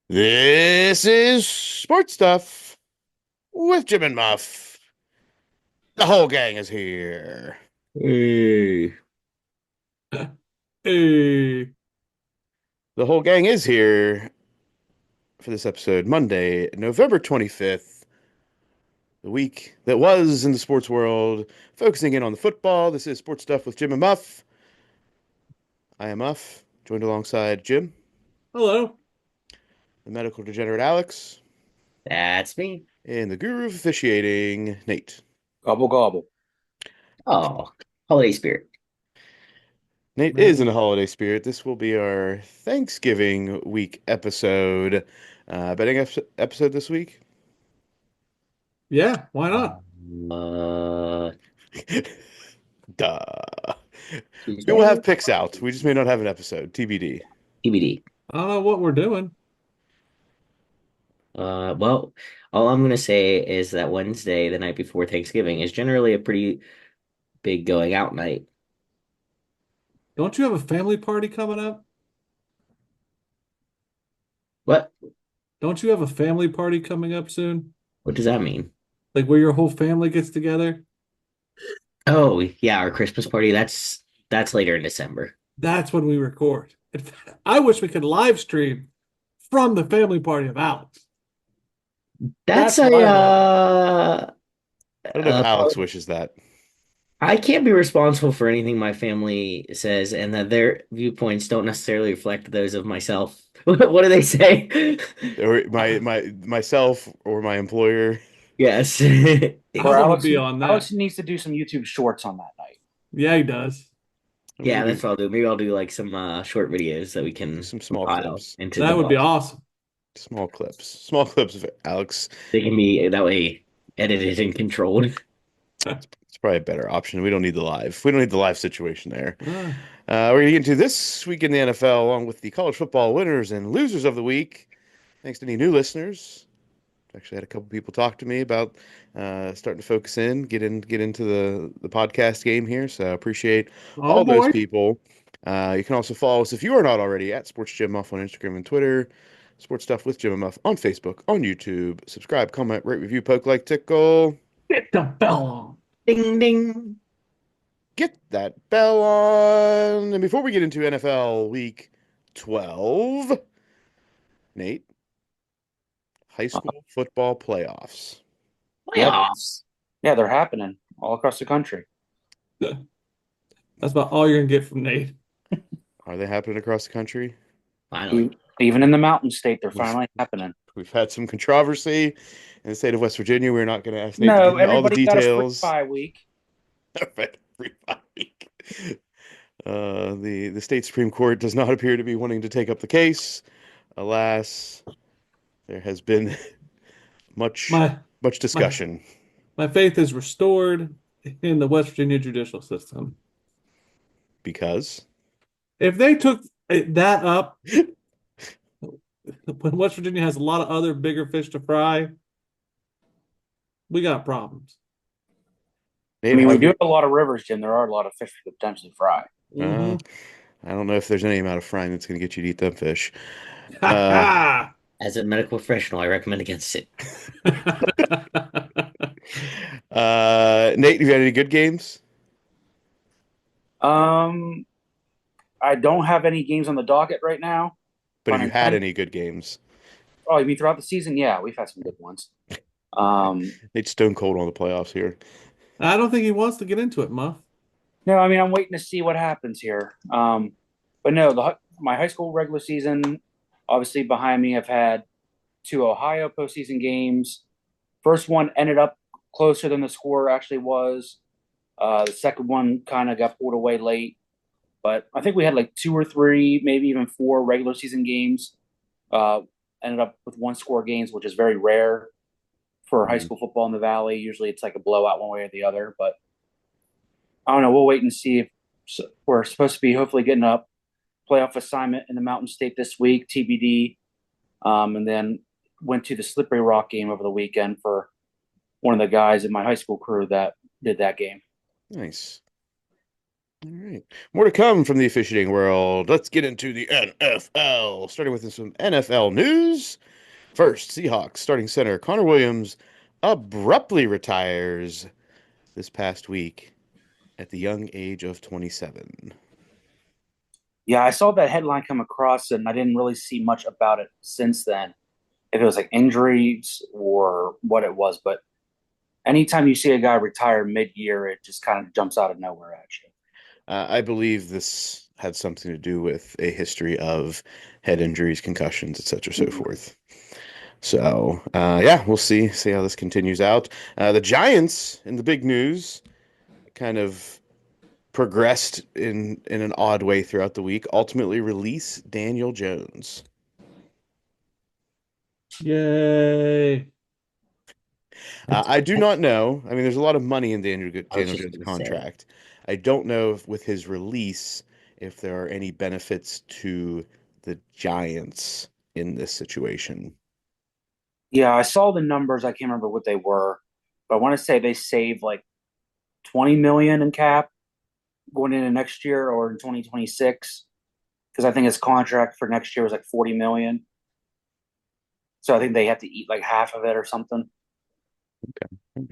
This is Sports Stuff with Jim and Muff. The whole gang is here. Hey, hey. The whole gang is here for this episode, Monday, November 25th, the week that was in the sports world, focusing in on the football. This is Sports Stuff with Jim and Muff. I am Muff, joined alongside Jim, Hello. the medical degenerate Alex, That's me. and the guru of officiating, Nate. Gobble gobble. Oh, holiday spirit. Nate is in Man. a holiday spirit. This will be our Thanksgiving week episode. Betting episode this week? Yeah, why not? Duh. We will Tuesday? have picks out. We just may not have an episode. TBD. TBD. I don't know what we're doing. Well, all I'm gonna say is that Wednesday, the night before Thanksgiving, is generally a pretty big going out night. Don't you have a family party coming up? What? Don't you have a family party coming up soon? What does that mean? Like where your whole family gets together? Oh, yeah, our Christmas party. That's later in December. That's when we record. In fact, I wish we could live stream from the family party of Alex. That's That's a what I want. I don't know if Alex wishes that. I can't be responsible for anything my family says, and that their viewpoints don't necessarily reflect those of myself. What do they say? Or myself or my employer. Yes. I Or want to Alex, be on Alex that. needs to do some YouTube shorts on that night. Yeah, he does. Yeah, Maybe that's what I'll do. Maybe I'll do like some short videos that we can some small compile clips. into the That would be blog. awesome. Small clips. Small clips of Alex. They can be that way edited and controlled. It's probably a better option. We don't need the live. We don't need the live situation there. Uh, We're going to get into this week in the NFL along with the college football winners and losers of the week. Thanks to any new listeners. Actually had a couple people talk to me about starting to focus in, get into the podcast game here. So I appreciate oh all those boy. people. You can also follow us if you are not already at Sports Jim Muff on Instagram and Twitter, Sports Stuff with Jim and Muff on Facebook, on YouTube. Subscribe, comment, rate, review, poke, like, tickle. Get the bell on. Ding ding. Get that bell on. And before we get into NFL Week 12, Nate, high school football playoffs. Yeah, Playoffs. yeah, they're happening all across the country. That's about all you're gonna get from Nate. Are they happening across the country? Finally. Even in the Mountain State, they're We've, finally happening. we've had some controversy in the state of West Virginia. We're not going to ask Nate to get No, into all the everybody got a free details. bye week. Free week. The state Supreme Court does not appear to be wanting to take up the case. Alas, there has been much My much my discussion my faith is restored in the West Virginia judicial system. because If they took that up when West Virginia has a lot of other bigger fish to fry, we got problems. I Nate, mean, how we have do you? have a lot of rivers, Jim. There are a lot of fish to potentially fry. Uh, Hmm. I don't know if there's any amount of frying that's going to get you to eat them fish. Ha Uh, ha. As a medical professional, I recommend against it. Nate, have you had any good games? Um, I don't have any games on the docket right now. But have Pun you had intended. any good games? Oh, you mean throughout the season? Yeah, we've had some good ones. Um, Nate's stone cold on the playoffs here. I don't think he wants to get into it, Muff. no, I mean I'm waiting to see what happens here. But no, my high school regular season, obviously behind me, I've had two Ohio postseason games. First one ended up closer than the score actually was. The second one kind of got pulled away late, but I think we had like two or three, maybe even four regular season games. Uh, Ended up with one score games, which is very rare for high Mhm. school football in the Valley. Usually it's like a blowout one way or the other, but I don't know. We'll wait and see if we're supposed to be hopefully getting a playoff assignment in the Mountain State this week, TBD. And then went to the Slippery Rock game over the weekend for one of the guys in my high school crew that did that game. Nice. All right. More to come from the officiating world. Let's get into the NFL, starting with some NFL news. First, Seahawks starting center Connor Williams abruptly retires this past week at the young age of 27. Yeah, I saw that headline come across and I didn't really see much about it since then. If it was like injuries or what it was, but anytime you see a guy retire mid-year, it just kind of jumps out of nowhere at you. I believe this had something to do with a history of head injuries, concussions, etc., so forth. So, yeah, we'll see how this continues out. The Giants, in the big news, kind of progressed in an odd way throughout the week. Ultimately, release Daniel Jones. Yay. I do not know. I mean, there's a lot of money in I was Daniel just Jones' going to say, contract. I don't know if with his release if there are any benefits to the Giants in this situation. Yeah, I saw the numbers. I can't remember what they were, but I want to say they saved like 20 million in cap going into next year or in 2026 because I think his contract for next year was like 40 million. So I think they have to eat like half of it or something.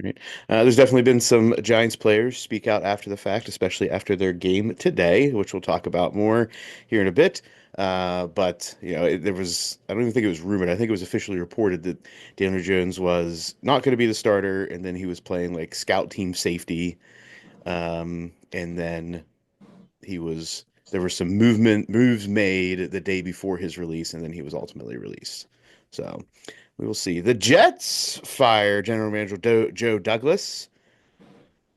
Right. There's definitely been some Giants players speak out after the fact, especially after their game today, which we'll talk about more here in a bit. But there was, I don't even think it was rumored. I think it was officially reported that Daniel Jones was not going to be the starter, and then he was playing like scout team safety. And then there were some moves made the day before his release, and then he was ultimately released. So we will see. The Jets fire General Manager Joe Douglas.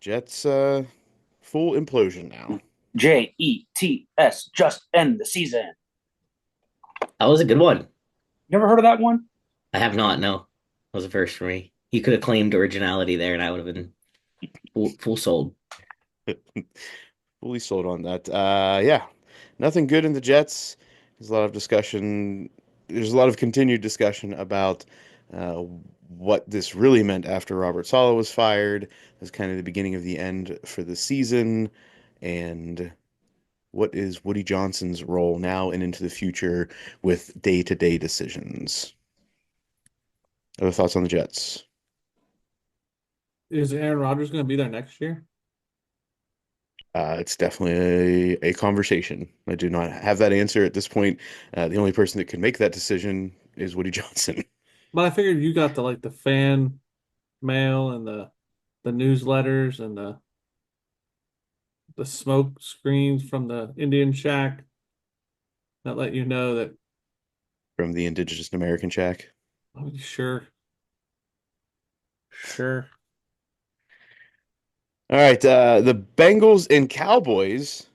Jets full implosion now. JETS, just end the season. that was a good one. You ever heard of that one? I have not, no. That was a first for me. You could have claimed originality there and I would have been full sold. Fully sold on that. Yeah, nothing good in the Jets. There's a lot of discussion. There's a lot of continued discussion about uh, what this really meant after Robert Saleh was fired. As kind of the beginning of the end for the season, and what is Woody Johnson's role now and into the future with day-to-day decisions. Other thoughts on the Jets? Is Aaron Rodgers going to be there next year? It's definitely a conversation. I do not have that answer at this point. The only person that can make that decision is Woody Johnson. But I figured you got the fan mail and the newsletters and the smoke screens from the Indian shack that let you know that, From the Indigenous American Shack. oh, sure, sure. All right, the Bengals and Cowboys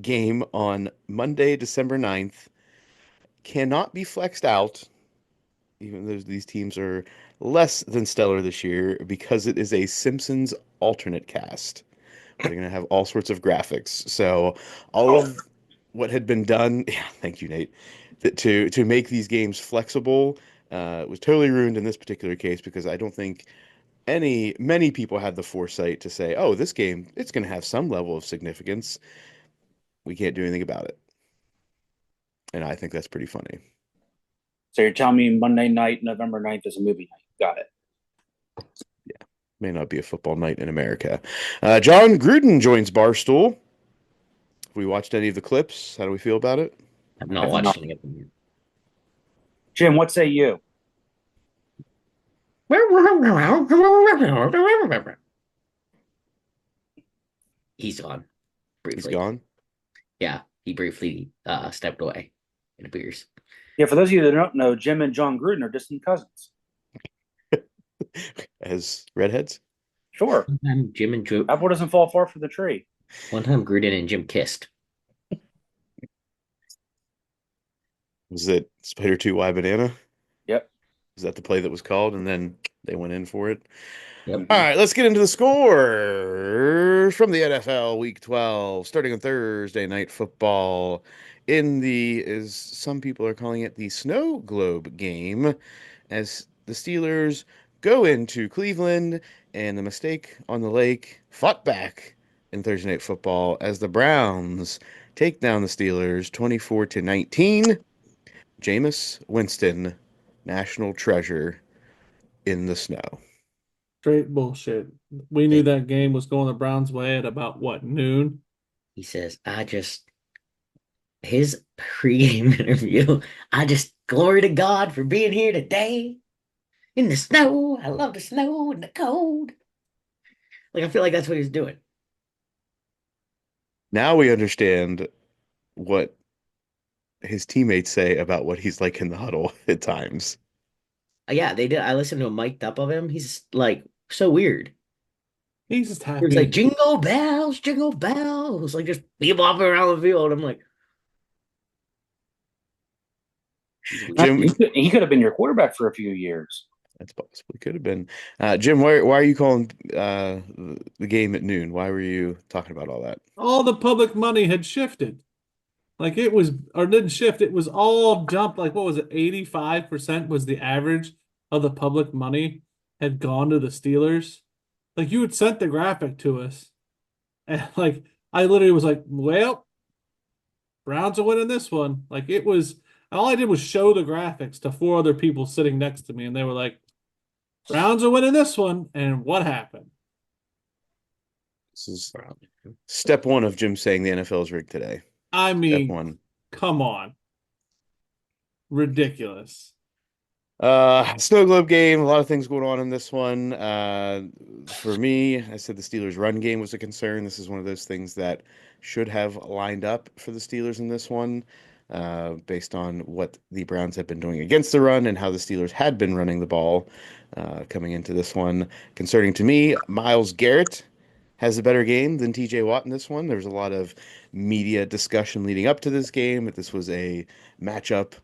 game on Monday, December 9th cannot be flexed out, even though these teams are less than stellar this year, because it is a Simpsons alternate cast. They're going to have all sorts of graphics. So all Oh, of what had been done, yeah, thank you, Nate, that to make these games flexible was totally ruined in this particular case because I don't think many people had the foresight to say, oh, this game, it's going to have some level of significance. We can't do anything about it. And I think that's pretty funny. so you're telling me Monday night, November 9th is a movie night. Got it. Yeah, may not be a football night in America. John Gruden joins Barstool. Have we watched any of the clips? How do we feel about it? I've I not have watched not. any of them. Jim, what say you? He's gone He's briefly. gone. Yeah, he briefly stepped away, it appears. Yeah, for those of you that don't know, Jim and John Gruden are distant cousins. As redheads? Sure. One time Jim and Joe, Apple doesn't fall far from the tree. one time Gruden and Jim kissed. Was it Spider 2 Y Banana? Yep. Is that the play that was called? And then they went in for it. Yep. All right, let's get into the scores from the NFL Week 12, starting on Thursday Night Football in as some people are calling it, the Snow Globe game, as the Steelers go into Cleveland and the mistake on the lake fought back in Thursday Night Football as the Browns take down the Steelers 24-19. Jameis Winston, national treasure in the snow. Straight bullshit. We knew They, that game was going the Browns' way at about what, noon? he says, his pregame interview, I just glory to God for being here today in the snow. I love the snow and the cold. Like, I feel like that's what he's doing. Now we understand what his teammates say about what he's like in the huddle at times. Yeah, they did. I listened to a mic'd up of him. He's like so weird. He's just He was like, happy. jingle bells, like just bebopping around the field. I'm like, he's Jim, weird. He could have been your quarterback for a few years. that's possibly could have been. Jim, why are you calling the game at noon? Why were you talking about all that? All the public money had shifted. Like it was, or didn't shift, it was all jumped. Like, what was it? 85% was the average of the public money had gone to the Steelers. Like, you had sent the graphic to us. And like, I literally was like, well, Browns are winning this one. Like, it was, all I did was show the graphics to four other people sitting next to me. And they were like, Browns are winning this one. And what happened? This is step one of Jim saying the NFL is rigged today. I Step mean, one. come on. Ridiculous. Snow globe game, a lot of things going on in this one. For me, I said the Steelers' run game was a concern. This is one of those things that should have lined up for the Steelers in this one, based on what the Browns have been doing against the run and how the Steelers had been running the ball, coming into this one. Concerning to me, Myles Garrett has a better game than TJ Watt in this one. There was a lot of media discussion leading up to this game, that this was a matchup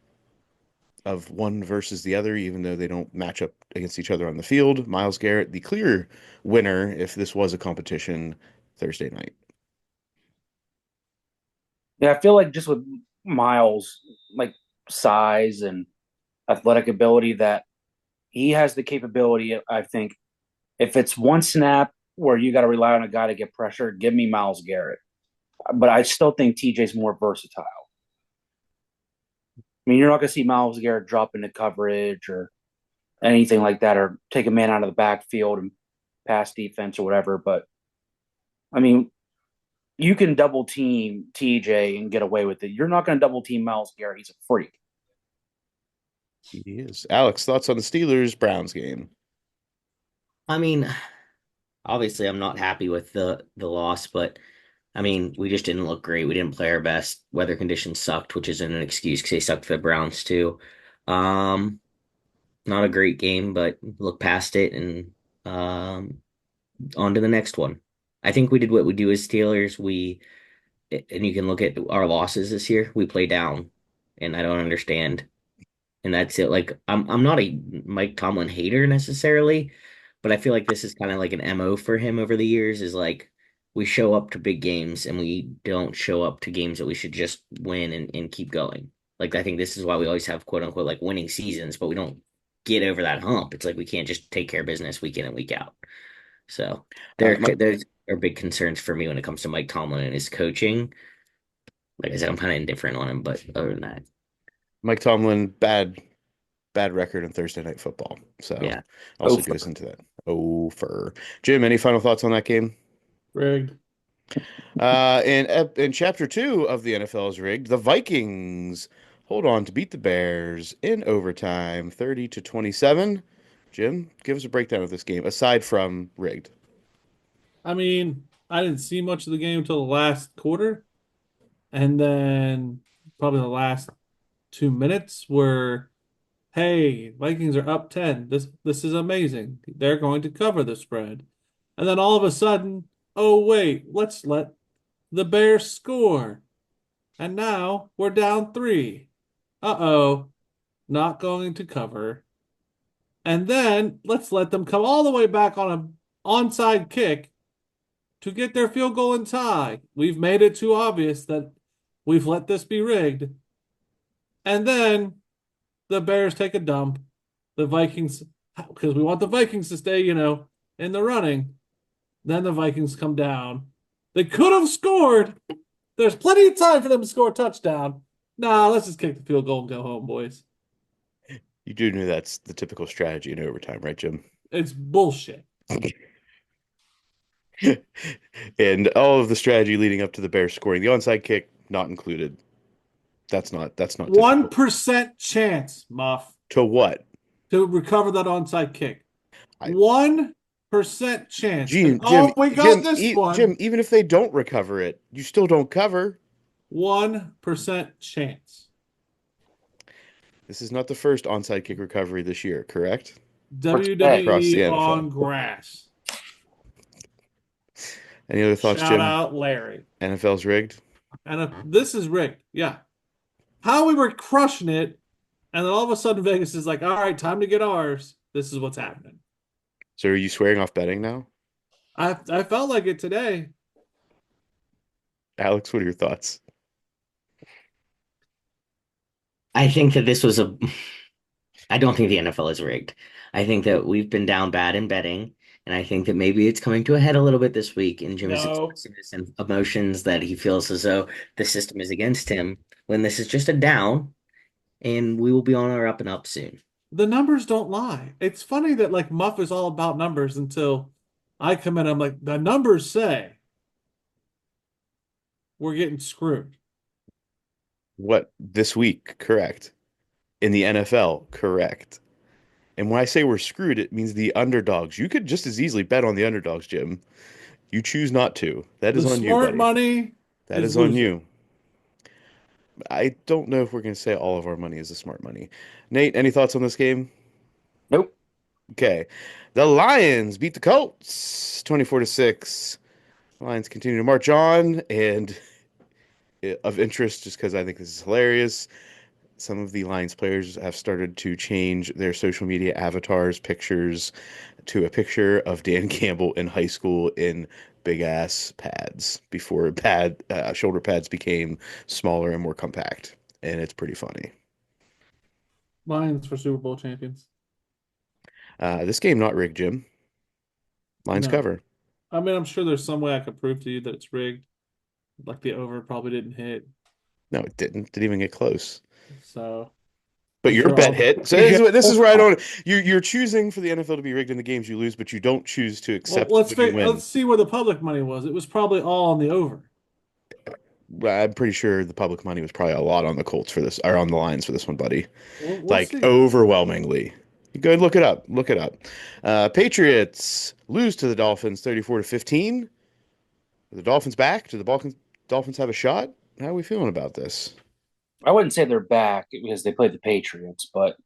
of one versus the other, even though they don't match up against each other on the field. Myles Garrett, the clear winner if this was a competition Thursday night. Yeah, I feel like just with Miles, like size and athletic ability, that he has the capability. I think if it's one snap where you got to rely on a guy to get pressure, give me Miles Garrett. But I still think TJ's more versatile. I mean, you're not going to see Miles Garrett drop into coverage or anything like that, or take a man out of the backfield and pass defense or whatever. But I mean, you can double team TJ and get away with it. You're not going to double team Miles Garrett. He's a freak. He is. Alex, thoughts on the Steelers Browns game? I mean, obviously I'm not happy with the loss, but I mean, we just didn't look great. We didn't play our best. Weather conditions sucked, which isn't an excuse because they sucked for the Browns too. Um, Not a great game, but look past it and on to the next one. I think we did what we do as Steelers. And you can look at our losses this year. We play down, and I don't understand. And that's it. Like I'm not a Mike Tomlin hater necessarily, but I feel like this is kind of like an MO for him over the years is like we show up to big games and we don't show up to games that we should just win and keep going. Like I think this is why we always have quote unquote like winning seasons, but we don't get over that hump. It's like we can't just take care of business week in and week out. So Mike, there's are big concerns for me when it comes to Mike Tomlin and his coaching. Like I said, I'm kind of indifferent on him, but other than that, Mike Tomlin, bad record in Thursday night football. So yeah. also goes into that. Oh, for Jim, any final thoughts on that game? Rigged. In chapter two of the NFL is rigged. The Vikings hold on to beat the Bears in overtime, 30-27. Jim, give us a breakdown of this game aside from rigged. I mean, I didn't see much of the game until the last quarter. And then probably the last 2 minutes were, hey, Vikings are up 10. This is amazing. They're going to cover the spread. And then all of a sudden, oh wait, let's let the Bears score. And now we're down 3. Uh-oh, not going to cover. And then let's let them come all the way back on an onside kick to get their field goal and tie. We've made it too obvious that we've let this be rigged. And then the Bears take a dump. The Vikings, because we want the Vikings to stay, in the running. Then the Vikings come down They could have scored. There's plenty of time for them to score a touchdown. Nah, let's just kick the field goal and go home, boys. You do know that's the typical strategy in overtime, right, Jim? It's bullshit. And all of the strategy leading up to the Bears scoring, the onside kick not included. That's not typical. 1% chance, Muff, To what? to recover that onside kick. I 1% chance. And Jim, we got this one. Jim, even if they don't recover it, you still don't cover. 1% chance. This is not the first onside kick recovery this year, correct? Across the WWE NFL. on grass. Any other thoughts, Shout Jim? out Larry. NFL's rigged. And this is rigged. Yeah. How we were crushing it, and then all of a sudden Vegas is like, all right, time to get ours. This is what's happening. So are you swearing off betting now? I felt like it today. Alex, what are your thoughts? I think that this was a. I don't think the NFL is rigged. I think that we've been down bad in betting, and I think that maybe it's coming to a head a little bit this week. And Jim is No. expressing his emotions that he feels as though the system is against him when this is just a down, and we will be on our up and up soon. The numbers don't lie. It's funny that like Muff is all about numbers until I come in. I'm like, the numbers say we're getting screwed. What this week, correct. In the NFL, correct. And when I say we're screwed, it means the underdogs. You could just as easily bet on the underdogs, Jim. You choose not to. That is The on you, smart buddy. money That is is on losing. you. I don't know if we're going to say all of our money is the smart money. Nate, any thoughts on this game? Nope. Okay. The Lions beat the Colts 24-6. Lions continue to march on, and of interest, just because I think this is hilarious, some of the Lions players have started to change their social media avatars, pictures, to a picture of Dan Campbell in high school in big ass pads before shoulder pads became smaller and more compact. And it's pretty funny. Lions for Super Bowl champions. This game not rigged, Jim. Lions No. cover. I mean, I'm sure there's some way I could prove to you that it's rigged. Like the over probably didn't hit. No, it didn't. Didn't even get close. So But I'm your sure bet all the- hit. So this is where I don't. You're choosing for the NFL to be rigged in the games you lose, but you don't choose to Well, accept when you win. let's see where the public money was. It was probably all on the over. I'm pretty sure the public money was probably a lot on the Colts for this, or on the Lions for this one, buddy. We'll Like see. overwhelmingly. Go ahead, look it up. Look it up. Patriots lose to the Dolphins 34-15. Are the Dolphins back? Do the Dolphins have a shot? How are we feeling about this? I wouldn't say they're back because they played the Patriots, but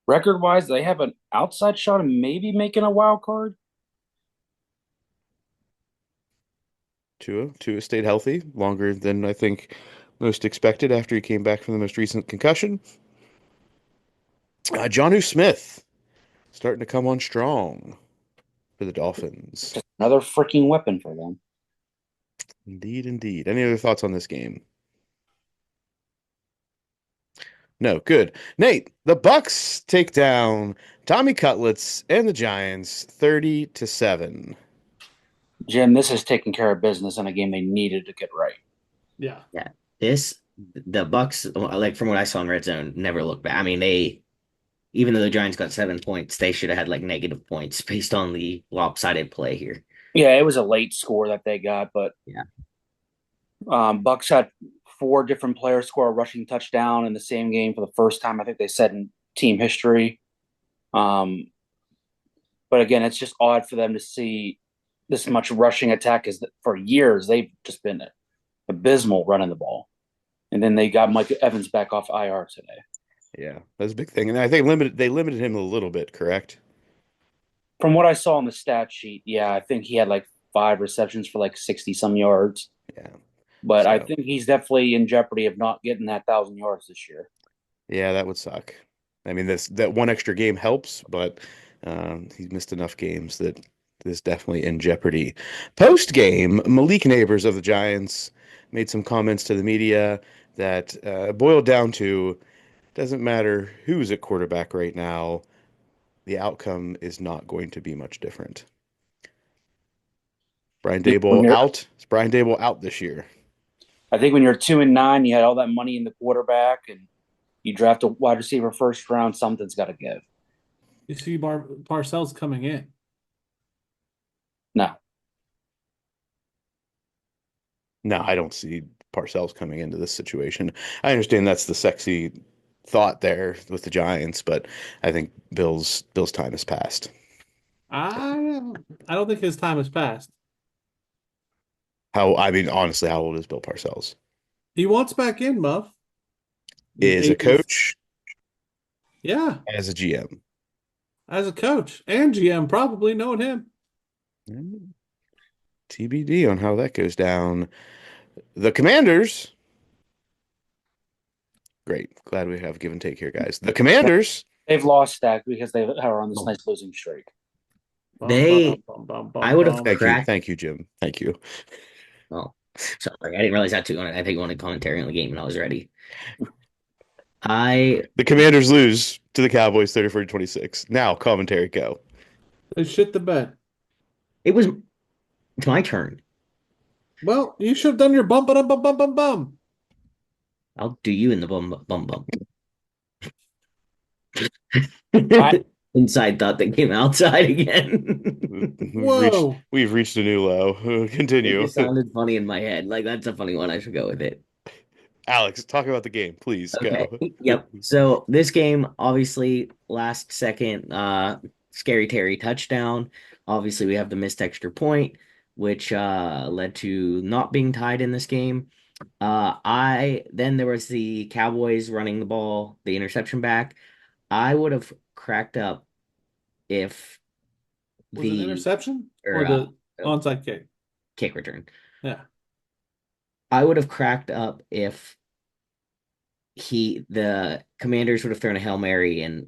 record-wise, they have an outside shot of maybe making a wild card. Tua stayed healthy longer than I think most expected after he came back from the most recent concussion. Jonnu Smith starting to come on strong for the Dolphins. Just another freaking weapon for them. Indeed, indeed. Any other thoughts on this game? No, good. Nate, the Bucks take down Tommy Cutlets and the Giants 30-7. Jim, this is taking care of business in a game they needed to get right. Yeah. Yeah, the Bucks, like from what I saw in Red Zone, never looked bad. I mean, even though the Giants got 7 points, they should have had like negative points based on the lopsided play here. Yeah, it was a late score that they got, but Yeah. Bucks had 4 different players score a rushing touchdown in the same game for the first time, I think they said, in team history. But again, it's just odd for them to see this much rushing attack, is that for years they've just been abysmal running the ball. And then they got Mike Evans back off IR today. Yeah, that's a big thing. And I think they limited him a little bit, correct? From what I saw on the stat sheet, yeah, I think he had like 5 receptions for like 60 some yards. Yeah. But I So- think he's definitely in jeopardy of not getting that 1,000 yards this year. Yeah, that would suck. I mean, that one extra game helps, but he's missed enough games that is definitely in jeopardy. Post game, Malik Neighbors of the Giants made some comments to the media that boiled down to doesn't matter who's at quarterback right now, the outcome is not going to be much different. Brian When Dable you're, out. Is Brian Dable out this year? I think when you're 2-9, you had all that money in the quarterback, and you draft a wide receiver first round. Something's got to give. You see Parcells coming in. No, No, I don't see Parcells coming into this situation. I understand that's the sexy thought there with the Giants, but I think Bill's time has passed. I I don't think his time has passed. I mean, honestly, how old is Bill Parcells? He wants back in, Muff. He's Is a 80. coach Yeah, as a GM. as a coach and GM, probably knowing him. TBD on how that goes down. The Commanders. Great. Glad we have give and take here, guys. The Commanders. they've lost that because they are on this nice losing streak. They, I would have Thank you. cracked. Thank you, Jim. Thank you. Oh, sorry, I didn't realize that too. I think you wanted commentary on the game, and I was ready. I The Commanders lose to the Cowboys 34-26. Now, commentary go. They shit the bed. it was it's my turn. Well, you should have done your bum, bum, bum, bum, bum, bum. I'll do you in the bum. I- Inside thought that came outside again. Whoa. We've reached a new low. It Continue. just sounded funny in my head. Like that's a funny one. I should go with it. Alex, talk about the game, please. Okay. Go. Yep. So this game, obviously, last second, Scary Terry touchdown. Obviously, we have the missed extra point, which led to not being tied in this game. I then there was the Cowboys running the ball, the interception back. I would have cracked up if Was it the interception or, or the onside kick? kick return. Yeah. I would have cracked up if the Commanders would have thrown a Hail Mary and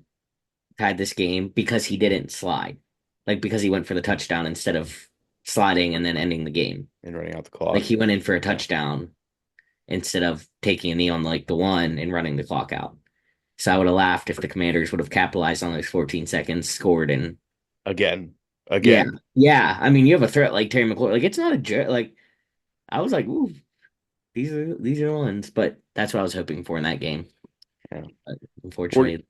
tied this game because he didn't slide. Like because he went for the touchdown instead of sliding and then ending the game. And running out the clock. Like he went in for a touchdown instead of taking a knee on like the one and running the clock out. So I would have laughed if the Commanders would have capitalized on those 14 seconds, scored, and Again. yeah. I mean, you have a threat like Terry McLaurin. Like it's not a joke. Like I was like, ooh, these are ones, but that's what I was hoping for in that game. Yeah. But unfortunately,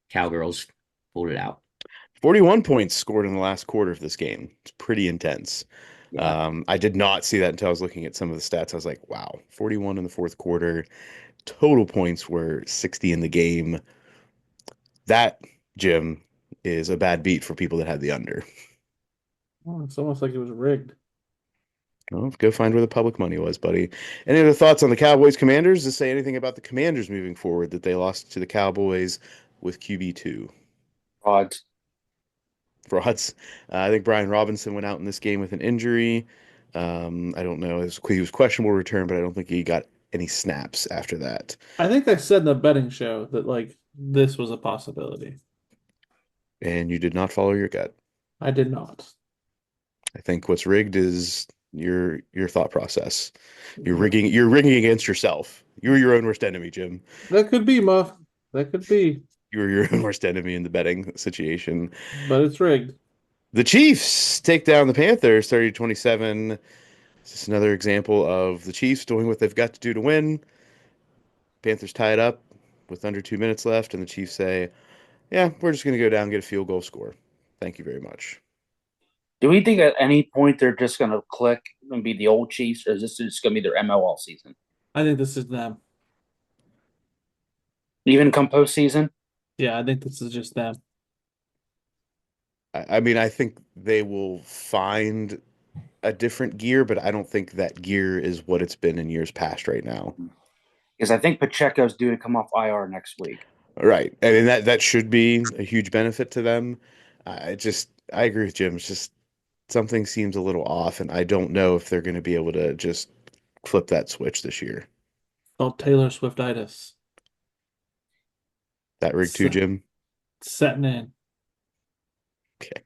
Cowgirls pulled it out. 41 points scored in the last quarter of this game. It's pretty intense. Yeah. I did not see that until I was looking at some of the stats. I was like, wow, 41 in the fourth quarter. Total points were 60 in the game. That, Jim, is a bad beat for people that had the under. Oh, it's almost like it was rigged. Well, go find where the public money was, buddy. Any other thoughts on the Cowboys Commanders? To say anything about the Commanders moving forward that they lost to the Cowboys with QB2? Odds. Frauds. I think Brian Robinson went out in this game with an injury. I don't know. He was questionable return, but I don't think he got any snaps after that. I think I said in the betting show that like this was a possibility. And you did not follow your gut. I did not. I think what's rigged is your thought process. You're rigging against yourself. You're your own worst enemy, Jim. That could be, Muff. That could be, You're your own worst enemy in the betting situation. but it's rigged. The Chiefs take down the Panthers 30-27. It's just another example of the Chiefs doing what they've got to do to win. Panthers tie it up with under 2 minutes left, and the Chiefs say, yeah, we're just going to go down and get a field goal score. Thank you very much. Do we think at any point they're just going to click and be the old Chiefs, or is this just going to be their MO all season? I think this is them. Even come postseason? Yeah, I think this is just them. I mean, I think they will find a different gear, but I don't think that gear is what it's been in years past right now. Because I think Pacheco's due to come off IR next week. Right. I mean, that should be a huge benefit to them. I agree with Jim. It's just something seems a little off, and I don't know if they're going to be able to just flip that switch this year. Called Taylor Swiftitis. That rig too, Jim? Setting in. Okay.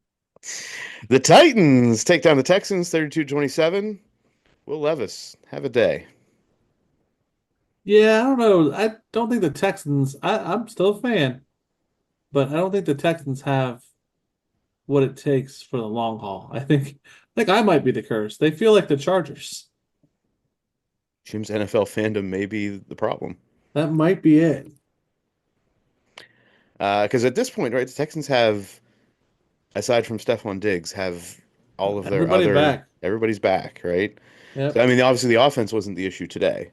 The Titans take down the Texans 32-27. Will Levis, have a day. Yeah, I don't know. I don't think the Texans, I'm still a fan, but I don't think the Texans have what it takes for the long haul. I think think I might be the curse. They feel like the Chargers. Jim's NFL fandom may be the problem. That might be it. Because at this point, right, the Texans have, aside from Stephon Diggs, have all of their Everybody other, back. everybody's back, right? So, Yep. I mean, obviously the offense wasn't the issue today.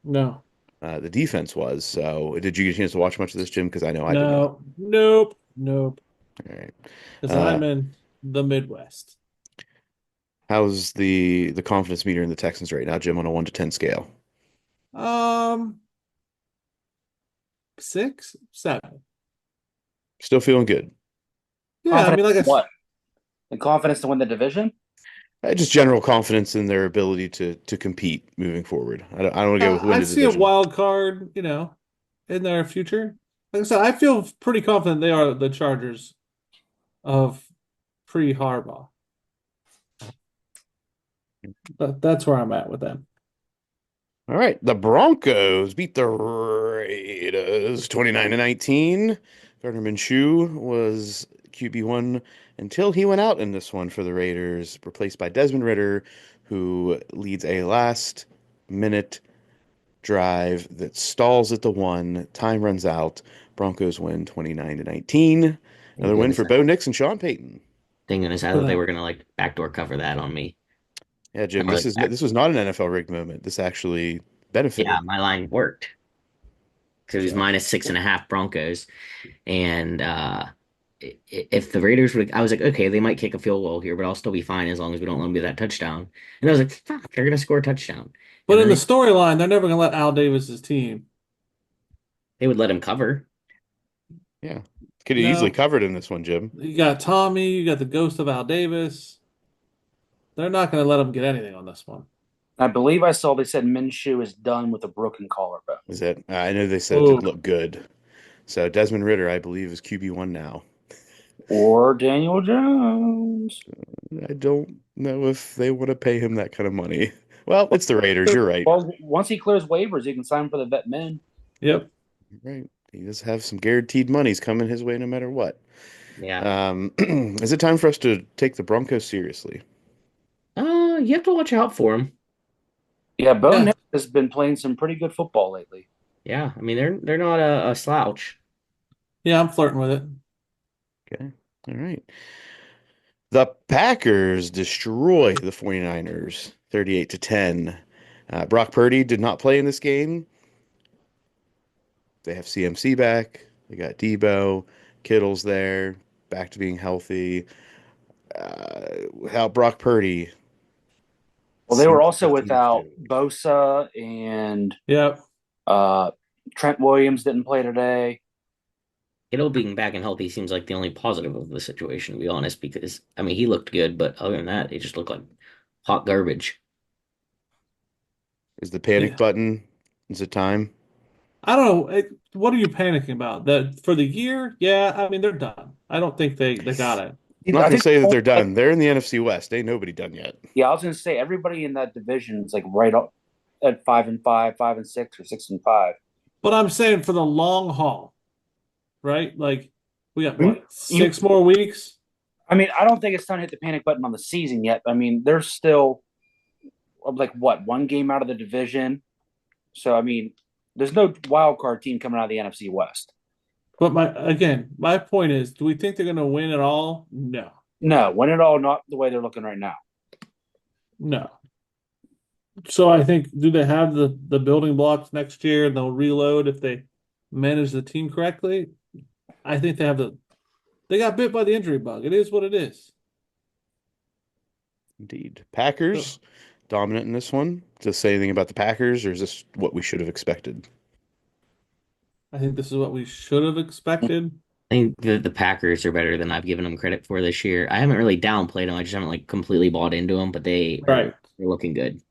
No. The defense was. So, did you get a chance to watch much of this, Jim? Because I know I did not. No. Nope. Nope. All right. Because Uh, I'm in the Midwest. how's the confidence meter in the Texans right now, Jim, on a 1 to 10 scale? Um, 6, 7. Still feeling good. Yeah, I Confidence mean, like I in what? The confidence to win the division? Just general confidence in their ability to compete moving forward. I don't want to go with win I the see a division. wild card, in their future. Like I said, I feel pretty confident they are the Chargers of pre-Harbaugh. But that's where I'm at with them. All right, the Broncos beat the Raiders 29-19. Gardner Minshew was QB1 until he went out in this one for the Raiders, replaced by Desmond Ridder, who leads a last-minute drive that stalls at the 1. Time runs out. Broncos win 29-19. Thank Another win goodness, for Bo Nix and Sean Payton. thank goodness I For thought they them. were gonna like backdoor cover that on me. Yeah, Jim, Or, like, this was not an NFL rigged moment. This actually yeah, benefited. my line worked because it was So, -6.5 Broncos, and if the Raiders would, I was like, okay, they might kick a field goal here, but I'll still be fine as long as we don't let them get that touchdown. And I was like, fuck, they're gonna score a touchdown, But and in then the storyline, they're never going to let Al Davis's team. they would let him cover. yeah, could have easily No, covered in this one, Jim. you got Tommy, you got the ghost of Al Davis. They're not going to let him get anything on this one. I believe I saw they said Minshew is done with a broken collarbone. Is that I know they said it Oh, didn't look good. So Desmond Ritter, I believe, is QB1 now. Or Daniel Jones. I don't know if they want to pay him that kind of money. Well, it's the Raiders. You're right. Well, once he clears waivers, he can sign for the vet men. yep. Right. He does have some guaranteed monies coming his way no matter what. Yeah. Is it time for us to take the Broncos seriously? You have to watch out for him. Yeah, Bo Yeah. Nix has been playing some pretty good football lately. Yeah, I mean they're not a slouch. Yeah, I'm flirting with it. Okay. All right. The Packers destroy the 49ers 38-10. Brock Purdy did not play in this game. They have CMC back. They got Debo. Kittle's there, back to being healthy. Without Brock Purdy, Well, they were seems like also this team is without doomed. Bosa and Yep. Trent Williams didn't play today. Kittle being back and healthy seems like the only positive of the situation, to be honest, because I mean he looked good, but other than that, it just looked like hot garbage. Is the panic Yeah. button? Is it time? I don't know. What are you panicking about? That for the year? Yeah, I mean they're done. I don't think they got it. I'm not I going to think, say that they're done. They're in the NFC West. Ain't nobody done yet. yeah, I was going to say everybody in that division is like right up at 5-5, 5-6, or 6-5. But I'm saying for the long haul, right? Like we got You, what, 6 more weeks? I mean, I don't think it's time to hit the panic button on the season yet. I mean, they're still like what, one game out of the division. So I mean, there's no wild card team coming out of the NFC West. But my point is, do we think they're going to win at all? No, No, win it all, not the way they're looking right now. no. So I think, do they have the building blocks next year and they'll reload if they manage the team correctly? I think they got bit by the injury bug. It is what it is. Indeed. Packers dominant in this one. Just say anything about the Packers, or is this what we should have expected? I think this is what we should have expected. I think the Packers are better than I've given them credit for this year. I haven't really downplayed them. I just haven't like completely bought into them, but Right. they're looking good.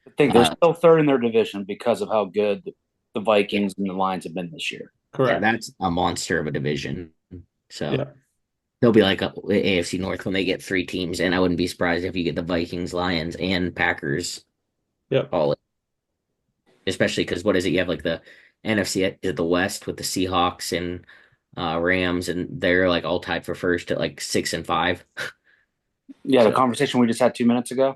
I think they're Uh, still third in their division because of how good the Vikings and the Lions have been this year. Yeah, Correct. that's a monster of a division. So Yeah. they'll be like AFC North when they get three teams, and I wouldn't be surprised if you get the Vikings, Lions, and Packers Yep. all in. Especially because what is it? You have like the NFC at the West with the Seahawks and Rams, and they're like all tied for first at like 6 and 5. Yeah, the So, conversation we just had 2 minutes ago.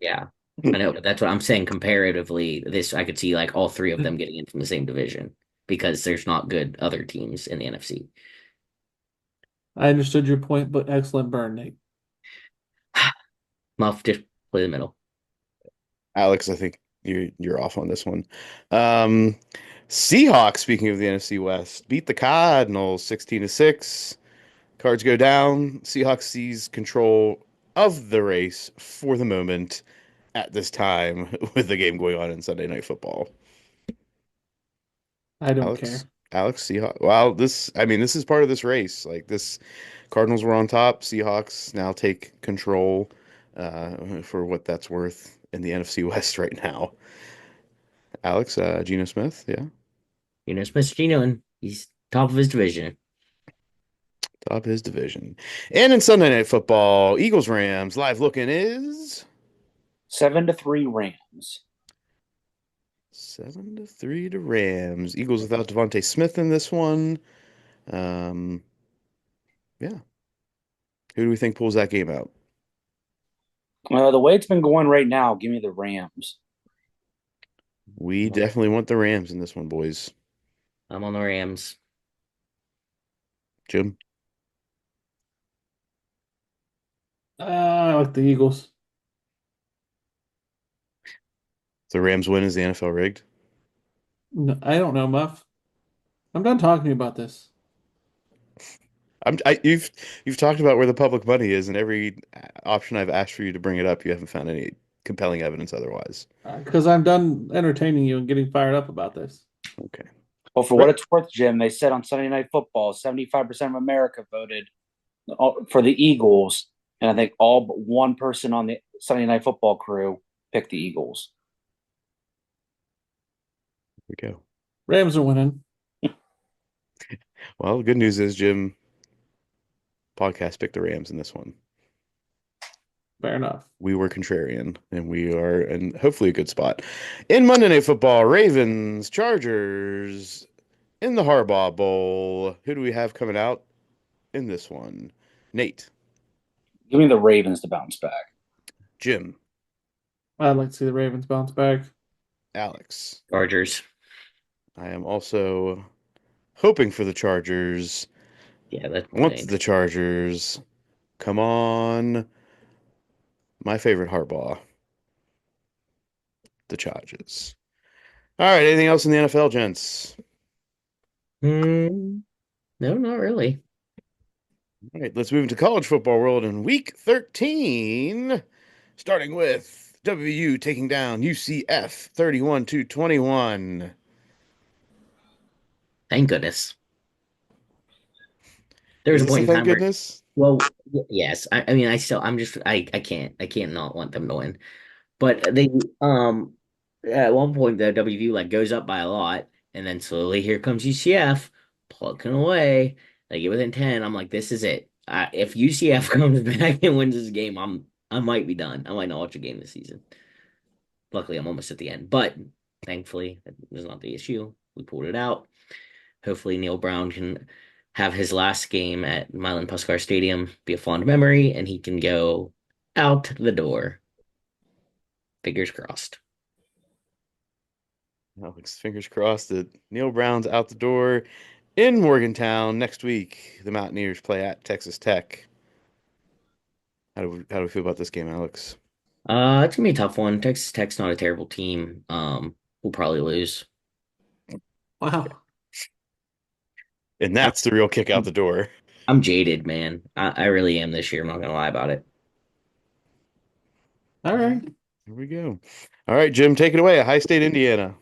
Yeah, I know, but that's what I'm saying. Comparatively, this I could see like all three of them getting in from the same division because there's not good other teams in the NFC. I understood your point, but excellent burn, Nate. Muff, just play the middle. Alex, I think you're off on this one. Um, Seahawks, speaking of the NFC West, beat the Cardinals 16-6. Cards go down. Seahawks seize control of the race for the moment at this time with the game going on in Sunday Night Football. I don't Alex, care. Alex, Seahawks. Well, I mean, this is part of this race. Like this, Cardinals were on top. Seahawks now take control for what that's worth in the NFC West right now. Alex, Geno Smith, yeah, You know, Smith Gino, and he's top of his division. top his division. And in Sunday Night Football, Eagles Rams live looking is 7-3 Rams. 7-3 to Rams. Eagles without Devontae Smith in this one. Um, yeah. Who do we think pulls that game out? The way it's been going right now, give me the Rams. We definitely want the Rams in this one, boys. I'm on the Rams. Jim, I like the Eagles. if the Rams win, is the NFL rigged? No, I don't know, Muff. I'm done talking about this You've talked about where the public money is, and every option I've asked for you to bring it up, you haven't found any compelling evidence otherwise. because I'm done entertaining you and getting fired up about this. Okay. Well, for what Right. it's worth, Jim, they said on Sunday Night Football, 75% of America voted for the Eagles, and I think all but one person on the Sunday Night Football crew picked the Eagles. Here we go. Rams are winning. Well, the good news is Jim podcast picked the Rams in this one. Fair enough. We were contrarian, and we are in hopefully a good spot. In Monday Night Football, Ravens, Chargers, in the Harbaugh Bowl. Who do we have coming out in this one? Nate, Give me the Ravens to bounce back. Jim, I'd like to see the Ravens bounce back. Alex. Chargers. I am also hoping for the Chargers. Yeah, that's Want insane. the Chargers. Come on. My favorite Harbaugh. The Chargers. All right, anything else in the NFL, gents? No, not really. All right, let's move into college football world in week 13, starting with WU taking down UCF 31-21. Thank goodness. There was Is a this point a in thank time where, goodness? well, yes. I mean, I can't not want them to win. But they, at one point the WVU like goes up by a lot, and then slowly here comes UCF plucking away. They get within 10. I'm like, this is it. If UCF comes back and wins this game, I might be done. I might not watch a game this season. Luckily, I'm almost at the end, but thankfully, that was not the issue. We pulled it out. Hopefully, Neil Brown can have his last game at Milan Puskar Stadium be a fond memory, and he can go out the door. Fingers crossed. Alex, fingers crossed that Neil Brown's out the door in Morgantown next week. The Mountaineers play at Texas Tech. How do we feel about this game, Alex? It's gonna be a tough one. Texas Tech's not a terrible team. We'll probably lose. Wow. And that's the real kick out the door. I'm jaded, man. I really am this year. I'm not gonna lie about it. All right. Here we go. All right, Jim, take it away. High State, Indiana.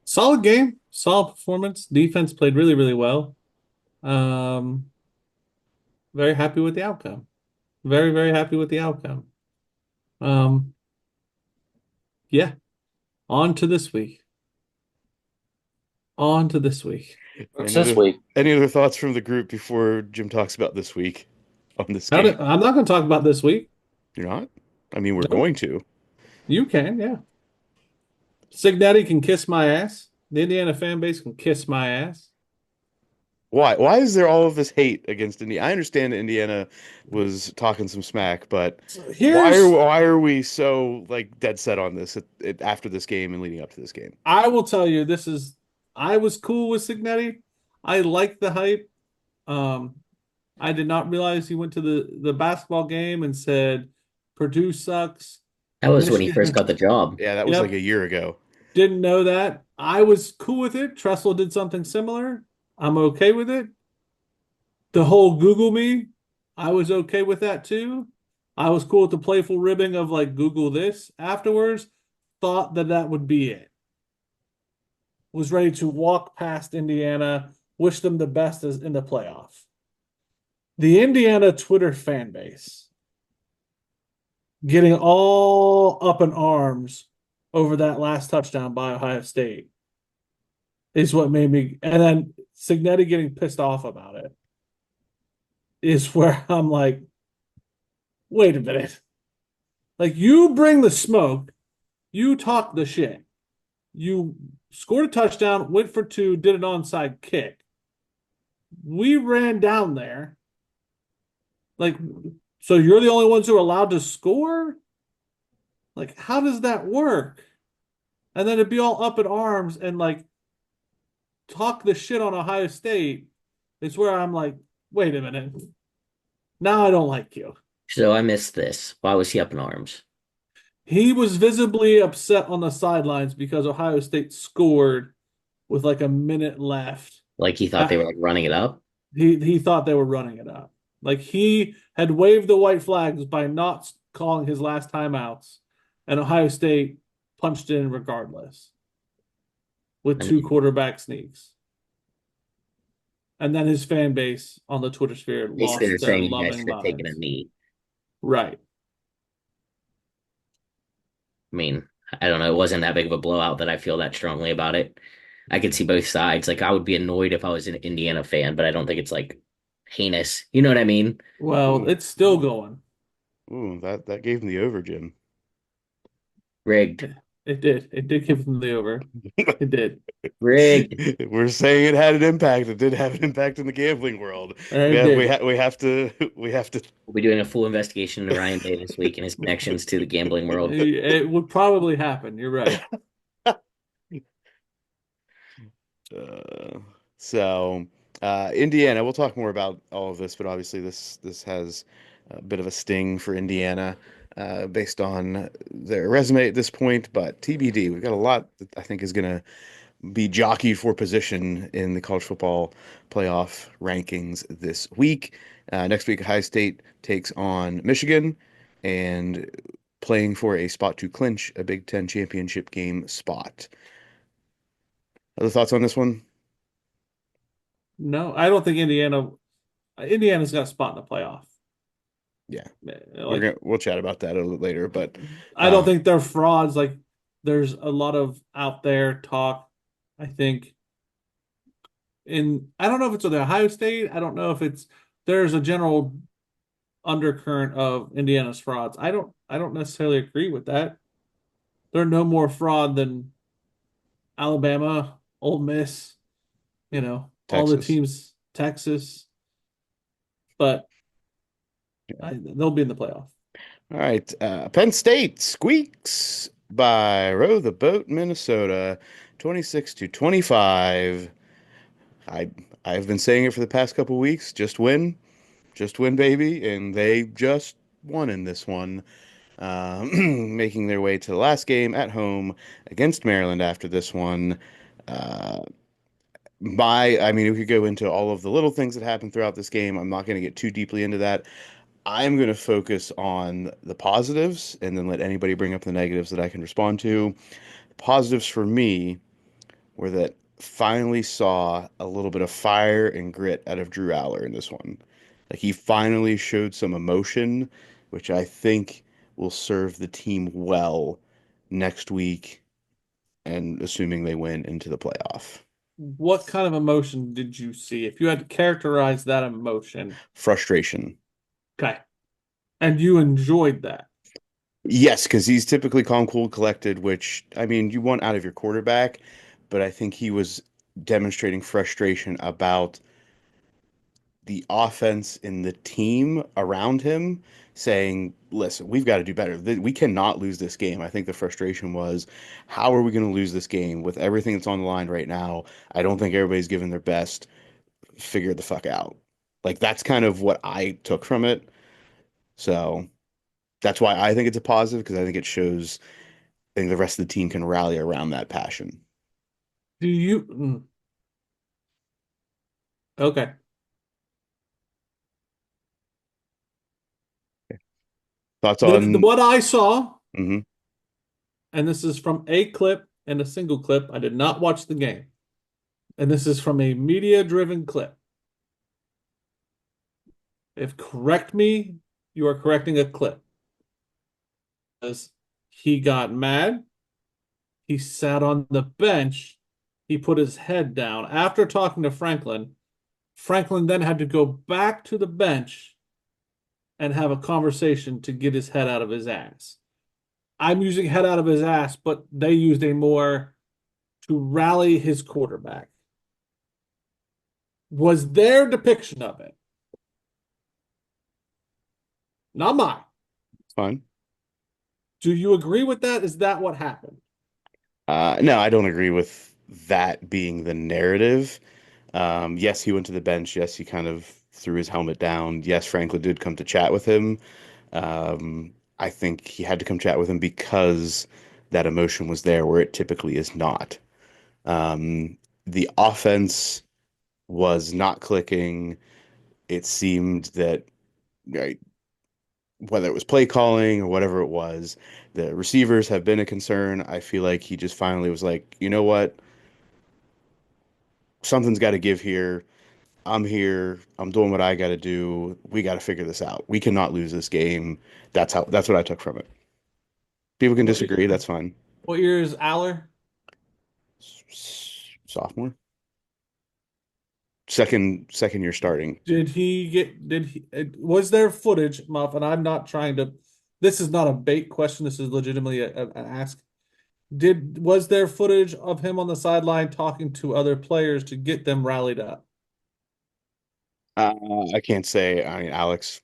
Solid game. Solid performance. Defense played really, really well. Um, very happy with the outcome. Very, very happy with the outcome. Um, yeah. On to this week. On to this week. What's Any this other, week? any other thoughts from the group before Jim talks about this week on this I'm game? not going to talk about this week. You're not? I mean, we're Nope. going to. You can, yeah. Sig Daddy can kiss my ass. The Indiana fan base can kiss my ass. Why? Why is there all of this hate against Indiana? I understand that Indiana was talking some smack, but So why here's why are we so like dead set on this after this game and leading up to this game? I will tell you, I was cool with Signetti. I like the hype. Um, I did not realize he went to the basketball game and said Purdue sucks. That was when he first Michigan, got the job. Yeah, that was like a yep, year ago. didn't know that. I was cool with it. Tressel did something similar. I'm okay with it. The whole Google me, I was okay with that too. I was cool with the playful ribbing of like Google this afterwards. Thought that that would be it. Was ready to walk past Indiana, wish them the best as in the playoff. The Indiana Twitter fan base getting all up in arms over that last touchdown by Ohio State is what made me, and then Signetti getting pissed off about it is where I'm like, wait a minute. Like, you bring the smoke, you talk the shit, you scored a touchdown, went for two, did an onside kick. We ran down there. Like, so you're the only ones who are allowed to score? Like, how does that work? And then it'd be all up in arms and like talk the shit on Ohio State. It's where I'm like, wait a minute. Now I don't like you. So I missed this. Why was he up in arms? He was visibly upset on the sidelines because Ohio State scored with like a minute left. Like he thought they Uh, were like running it up? he thought they were running it up. Like he had waved the white flags by not calling his last timeouts, and Ohio State punched in regardless with I two mean, quarterback sneaks. And then his fan base on the Twitter sphere basically they're lost their saying you guys loving should have taken a minds. knee. Right. I mean, I don't know. It wasn't that big of a blowout that I feel that strongly about it. I could see both sides. Like I would be annoyed if I was an Indiana fan, but I don't think it's like heinous. You know what I mean? Well, Ooh, it's still going. ooh, that gave him the over, Jim. Rigged. It did. It did give them the over. It did. Rigged. We're saying it had an impact. It did have an impact in the gambling world. It did. We have to we have to. We'll be doing a full investigation into Ryan Day this week and his connections to the gambling world. It would probably happen. You're right. Uh, so Indiana. We'll talk more about all of this, but obviously this has a bit of a sting for Indiana based on their resume at this point. But TBD, we've got a lot that I think is going to be jockeyed for position in the college football playoff rankings this week. Next week, Ohio State takes on Michigan and playing for a spot to clinch a Big Ten championship game spot. Other thoughts on this one? No, I don't think Indiana's got a spot in the playoff. Yeah, Like, we'll chat about that a little later, but I don't um, think they're frauds. Like, there's a lot of out there talk. I think I don't know if it's with Ohio State. I don't know if there's a general undercurrent of Indiana's frauds. I don't necessarily agree with that. They're no more fraud than Alabama, Ole Miss, all the Texas. teams, Texas, but they'll be in the playoff. All right, Penn State squeaks by Row the Boat, Minnesota, 26-25. I I've been saying it for the past couple weeks. Just win, baby, and they just won in this one, making their way to the last game at home against Maryland after this one. Uh, I mean, we could go into all of the little things that happened throughout this game. I'm not going to get too deeply into that. I'm going to focus on the positives and then let anybody bring up the negatives that I can respond to. Positives for me were that finally saw a little bit of fire and grit out of Drew Aller in this one. Like he finally showed some emotion, which I think will serve the team well next week and assuming they win into the playoff. What kind of emotion did you see? If you had to characterize that emotion, Frustration. okay, and you enjoyed that. Yes, because he's typically calm, cool, collected, which I mean you want out of your quarterback, but I think he was demonstrating frustration about the offense and the team around him saying, listen, we've got to do better. We cannot lose this game. I think the frustration was, how are we going to lose this game with everything that's on the line right now? I don't think everybody's giving their best. Figure the fuck out. Like that's kind of what I took from it. So that's why I think it's a positive because I think it shows I think the rest of the team can rally around that passion. Do you? Okay. Thoughts on What I saw, mhm. and this is from a clip and a single clip. I did not watch the game. And this is from a media-driven clip. If correct me, you are correcting a clip. Because he got mad, he sat on the bench, he put his head down. After talking to Franklin, Franklin then had to go back to the bench and have a conversation to get his head out of his ass. I'm using head out of his ass, but they used a more to rally his quarterback. Was their depiction of it? Not mine. It's fine. Do you agree with that? Is that what happened? No, I don't agree with that being the narrative. Yes, he went to the bench. Yes, he kind of threw his helmet down. Yes, Franklin did come to chat with him. I think he had to come chat with him because that emotion was there where it typically is not. The offense was not clicking. It seemed that right, whether it was play calling or whatever it was, the receivers have been a concern. I feel like he just finally was like, you know what? Something's got to give here. I'm here. I'm doing what I got to do. We got to figure this out. We cannot lose this game. That's what I took from it. People can What, disagree. That's fine. what year is Aller? Sophomore, second year starting. Was there footage, Muff? And I'm not trying to, this is not a bait question. This is legitimately an ask. Was there footage of him on the sideline talking to other players to get them rallied up? I can't say. I mean, Alex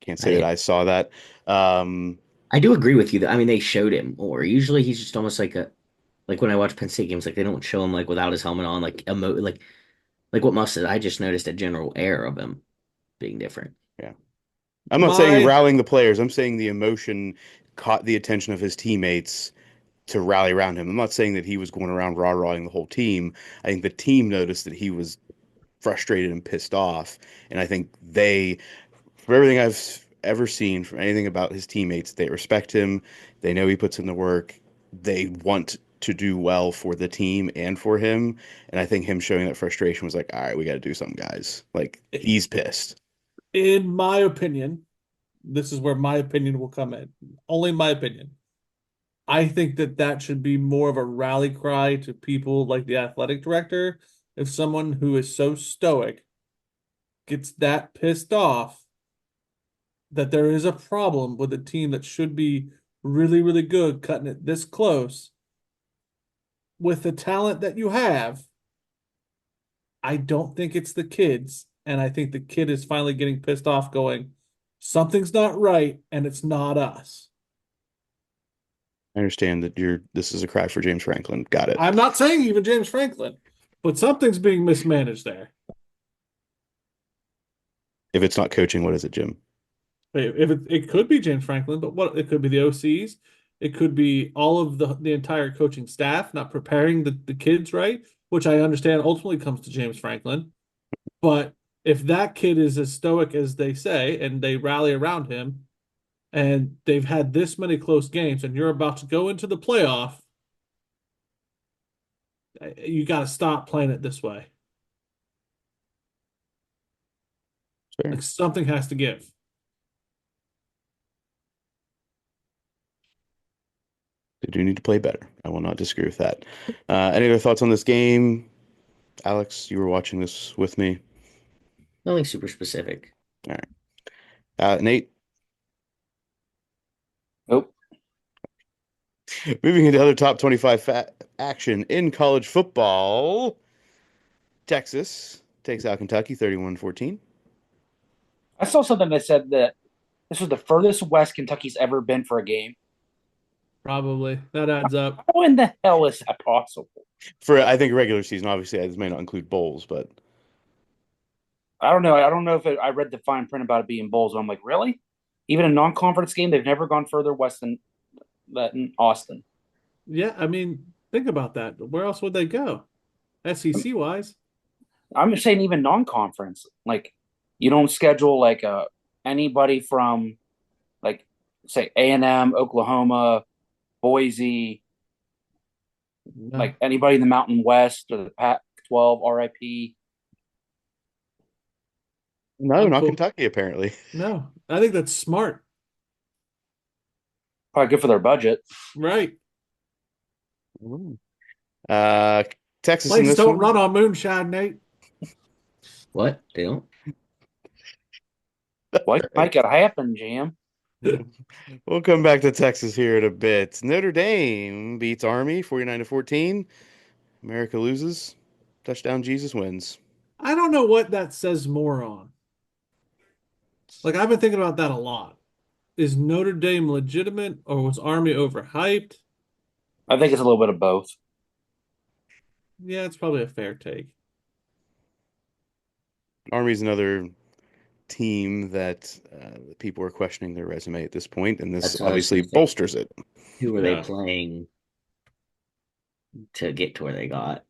can't say that I I saw that. Um, I do agree with you that I mean they showed him more. Usually he's just almost like when I watch Penn State games, like they don't show him like without his helmet on, like what Muff said. I just noticed a general air of him being different. yeah. I'm not saying My rallying the players. I'm saying the emotion caught the attention of his teammates to rally around him. I'm not saying that he was going around rah-rahing the whole team. I think the team noticed that he was frustrated and pissed off, and I think from everything I've ever seen, from anything about his teammates, they respect him. They know he puts in the work. They want to do well for the team and for him. And I think him showing that frustration was like, all right, we got to do something, guys. Like he's pissed. In my opinion, this is where my opinion will come in. Only my opinion. I think that that should be more of a rally cry to people like the athletic director. If someone who is so stoic gets that pissed off that there is a problem with a team that should be really, really good, cutting it this close with the talent that you have, I don't think it's the kids. And I think the kid is finally getting pissed off, going, something's not right, and it's not us. I understand that this is a cry for James Franklin. Got it. I'm not saying even James Franklin, but something's being mismanaged there. If it's not coaching, what is it, Jim? If it could be James Franklin, but what it could be the OCs, it could be all of the entire coaching staff not preparing the kids right, which I understand ultimately comes to James Franklin. But if that kid is as stoic as they say and they rally around him and they've had this many close games and you're about to go into the playoff, you got to stop playing it this way. Fair. Like something has to give. They do need to play better. I will not disagree with that. Any other thoughts on this game? Alex, you were watching this with me. Nothing super specific. All right. Nate, Nope. moving into other top 25 action in college football, Texas takes out Kentucky 31-14. I saw something that said that this was the furthest west Kentucky's ever been for a game. Probably. That adds up. How in the hell is that possible? For I think regular season, obviously this may not include bowls, but I don't know. I don't know if I read the fine print about it being bowls. I'm like, really? Even a non-conference game, they've never gone further west than that in Austin. Yeah, I mean, think about that. Where else would they go? SEC wise? I'm just saying, even non-conference, like you don't schedule like anybody from like say A&M, Oklahoma, Boise, No. like anybody in the Mountain West or the Pac-12, RIP. no, I'm not cool. Kentucky apparently. No. I think that's smart. Probably good for their budget. Right. Uh, Texas in Planes this don't one. run on moonshine, Nate. What? They don't? What might could happen, Jam? We'll come back to Texas here in a bit. Notre Dame beats Army 49-14. America loses. Touchdown Jesus wins. I don't know what that says more on. Like, I've been thinking about that a lot. Is Notre Dame legitimate or was Army overhyped? I think it's a little bit of both. Yeah, it's probably a fair take. Army's another team that people are questioning their resume at this point, and this That's what I was obviously going to say. bolsters it. Who were they Yeah. playing to get to where they got?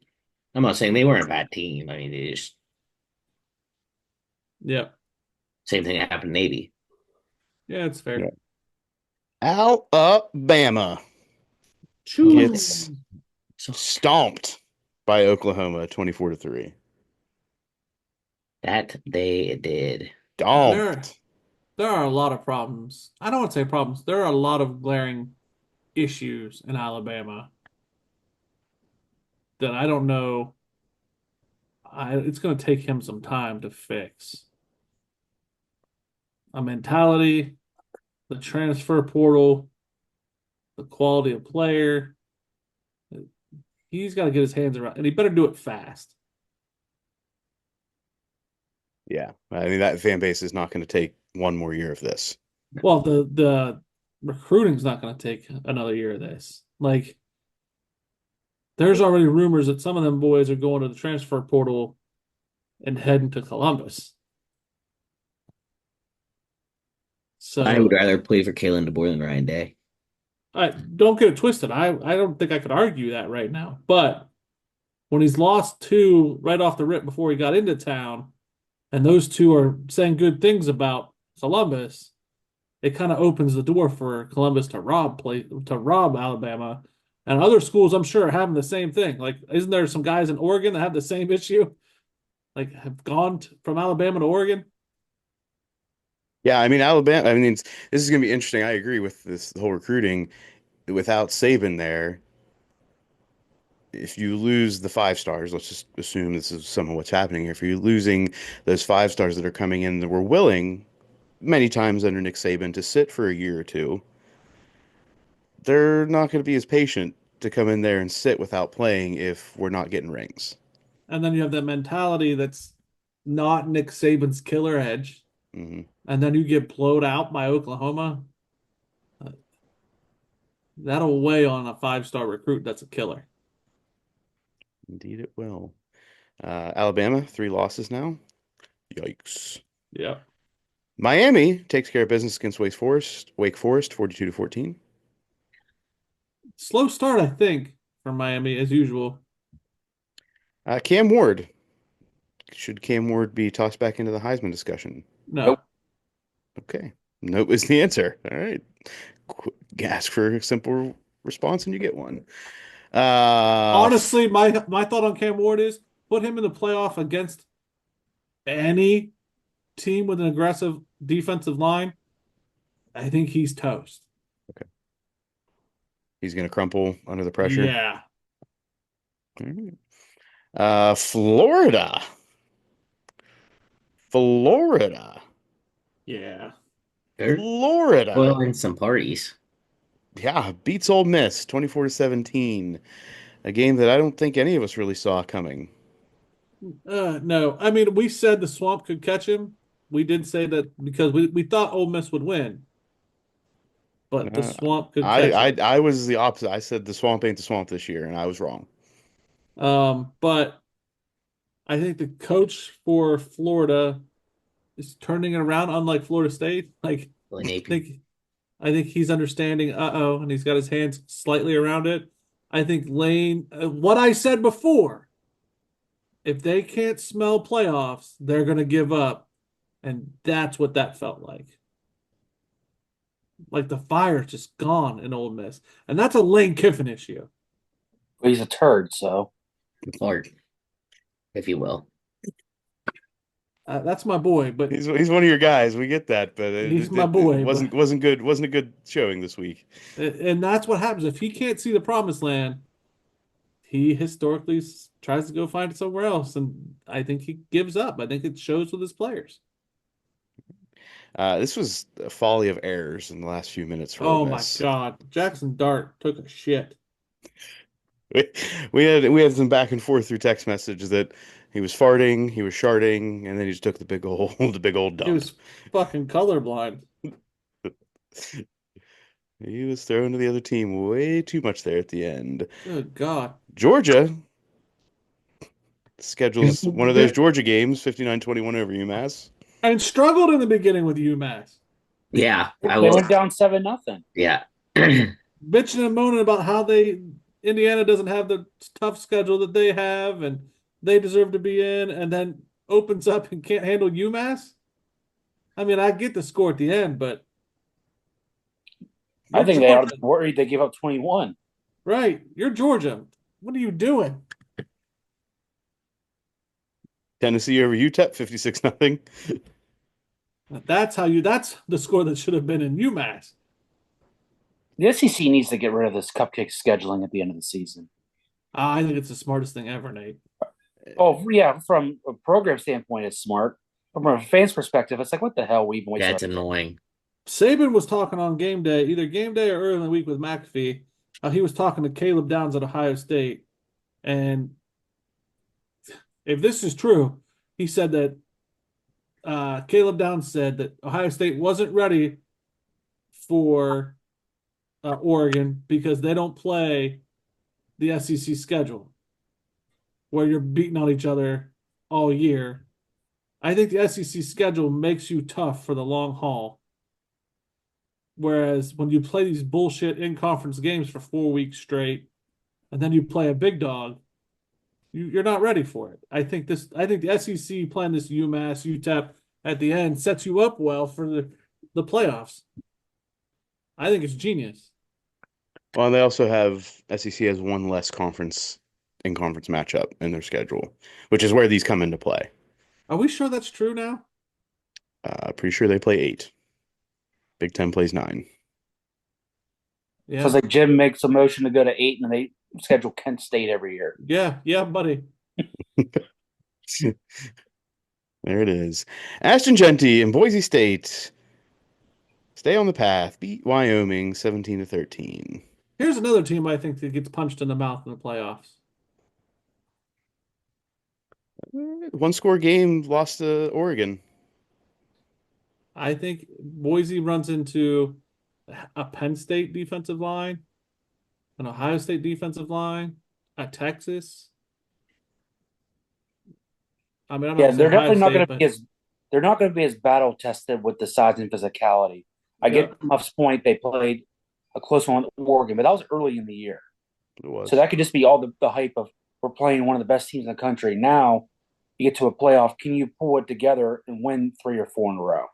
I'm not saying they weren't a bad team. I mean, they just Yeah. same thing that happened to Navy. Yeah, it's fair. Yeah. Alabama Choo. gets So stomped by Oklahoma 24-3. that they did. There, Stomped. there are a lot of problems. I don't want to say problems. There are a lot of glaring issues in Alabama that I don't know. It's going to take him some time to fix. A mentality, the transfer portal, the quality of player. He's got to get his hands around, and he better do it fast. Yeah, I mean that fan base is not going to take one more year of this. Well, the recruiting's not going to take another year of this. Like, there's already rumors that some of them boys are going to the transfer portal and heading to Columbus. I would So rather play for Kalen DeBoer than Ryan Day. I don't get it twisted. I don't think I could argue that right now. But when he's lost two right off the rip before he got into town, and those two are saying good things about Columbus, it kind of opens the door for Columbus to rob Alabama. And other schools, I'm sure, are having the same thing. Like, isn't there some guys in Oregon that have the same issue? Like, have gone from Alabama to Oregon? Yeah, I mean Alabama. I mean this is going to be interesting. I agree with this whole recruiting. Without Saban there, if you lose the 5 stars, let's just assume this is some of what's happening here. If you're losing those 5 stars that are coming in that were willing many times under Nick Saban to sit for a year or two, they're not going to be as patient to come in there and sit without playing if we're not getting rings. And then you have that mentality that's not Nick Saban's killer edge. Hmm. And then you get blowed out by Oklahoma. Uh, That'll weigh on a 5-star recruit that's a killer. Indeed, it will. Alabama, 3 losses now. Yikes. Yeah. Miami takes care of business against Wake Forest, 42-14. Slow start, I think, for Miami, as usual. Cam Ward. Should Cam Ward be tossed back into the Heisman discussion? No. Nope. Okay. Nope is the answer. All right. Ask for a simple response and you get one. Honestly, my thought on Cam Ward is put him in the playoff against any team with an aggressive defensive line. I think he's toast. He's going to crumple under the pressure. Yeah. All right. Florida. Florida. Yeah. They're Florida. spoiling some parties. Yeah, beats Ole Miss 24-17. A game that I don't think any of us really saw coming. No. I mean, we said the Swamp could catch him. We did say that because we thought Ole Miss would win, but the Uh, Swamp could I, catch I him. I was the opposite. I said the swamp ain't the swamp this year, and I was wrong. But I think the coach for Florida is turning it around, unlike Florida State. Like, Really, I Napier. think I think he's understanding, and he's got his hands slightly around it. I think Lane, what I said before, if they can't smell playoffs, they're going to give up. And that's what that felt like. Like the fire's just gone in Ole Miss. And that's a Lane Kiffin issue. He's a turd, so Or, if you will. That's my boy, but He's one of your guys. We get that, but he's my boy. But wasn't good. Wasn't a good showing this week. and that's what happens. If he can't see the promised land, he historically tries to go find it somewhere else. And I think he gives up. I think it shows with his players. This was a folly of errors in the last few minutes for Ole Oh my Miss. God. Jackson Dart took a shit. We, we had some back and forth through text message that he was farting, he was sharting, and then he just took the big old the big old He dump. was fucking colorblind. He was thrown to the other team way too much there at the end. Good God. Georgia schedules one of those Georgia games, 59-21 over UMass. And struggled in the beginning with UMass. Yeah, I they was. went down 7-0. Yeah. Bitching and moaning about how Indiana doesn't have the tough schedule that they have and they deserve to be in, and then opens up and can't handle UMass. I mean, I get the score at the end, but I you're think they ought to Georgia. be worried they gave up 21. Right. You're Georgia. What are you doing? Tennessee over UTEP, 56-0. That's the score that should have been in UMass. The SEC needs to get rid of this cupcake scheduling at the end of the season. I think it's the smartest thing ever, Nate. Oh, yeah, from a program standpoint, it's smart. From a fan's perspective, it's like, what the hell? We even Yeah, wasted it's annoying. Saban was talking on game day, either game day or early in the week with McAfee. He was talking to Caleb Downs at Ohio State. And if this is true, he said that Caleb Downs said that Ohio State wasn't ready for Oregon because they don't play the SEC schedule where you're beating on each other all year. I think the SEC schedule makes you tough for the long haul. Whereas when you play these bullshit in-conference games for 4 weeks straight, and then you play a big dog, you're not ready for it. I think the SEC playing this UMass, UTEP at the end sets you up well for the playoffs. I think it's genius. Well, and they also have SEC has one less in conference matchup in their schedule, which is where these come into play. Are we sure that's true now? Pretty sure they play 8. Big Ten plays 9. Yeah. So it's like Jim makes a motion to go to 8, and then they schedule Kent State every year. Yeah, buddy. There it is. Ashton Genty and Boise State stay on the path, beat Wyoming 17-13. Here's another team I think that gets punched in the mouth in the playoffs. One score game lost to Oregon. I think Boise runs into a Penn State defensive line, an Ohio State defensive line, a Texas. I mean, I'm not Yeah, saying they're Ohio definitely not going State, to be but as they're not going to be as battle tested with the size and physicality. I yeah. get Muff's point; they played a close one with Oregon, but that was early in the year, It was. so that could just be all the hype of we're playing one of the best teams in the country. Now you get to a playoff, can you pull it together and win 3 or 4 in a row?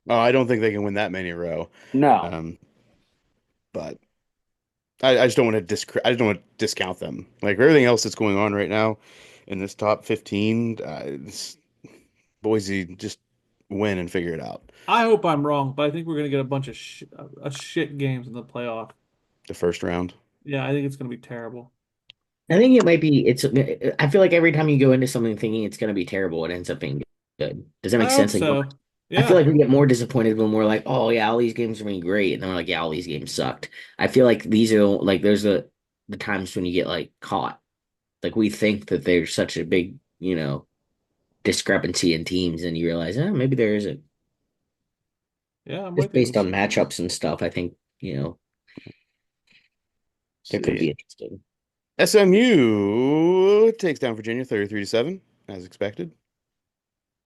Oh, I don't think they can win that many in a row. No, But I just don't want to discount them. Like everything else that's going on right now in this top 15, Boise just win and figure it out. I hope I'm wrong, but I think we're going to get a bunch of shit games in the playoff. The first round. Yeah, I think it's going to be terrible. I think it might be. I feel like every time you go into something thinking it's going to be terrible, it ends up being good. Does that I make hope sense? Like, so. I feel Yeah. like we get more disappointed when we're like, oh yeah, all these games are being great, and then we're like, yeah, all these games sucked. I feel like these are like there's the times when you get like caught. Like we think that there's such a big discrepancy in teams, and you realize, maybe there isn't. Yeah, I'm Just with you. based on matchups and stuff, I think, there could be See. interesting. SMU takes down Virginia 33-7, as expected.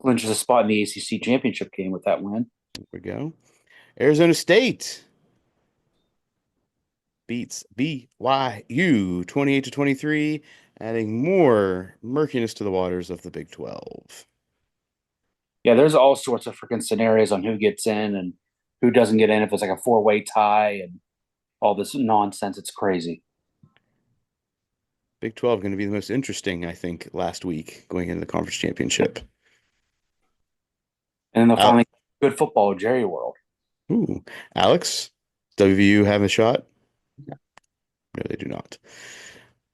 Clinches a spot in the ACC championship game with that win. There we go. Arizona State beats BYU 28-23, adding more murkiness to the waters of the Big 12. Yeah, there's all sorts of freaking scenarios on who gets in and who doesn't get in. If it's like a four-way tie and all this nonsense, it's crazy. Big 12 going to be the most interesting, I think, last week going into the conference championship. And then they'll Al finally good football, Jerry World. Ooh. Alex, WVU have a shot? No. No, they do not.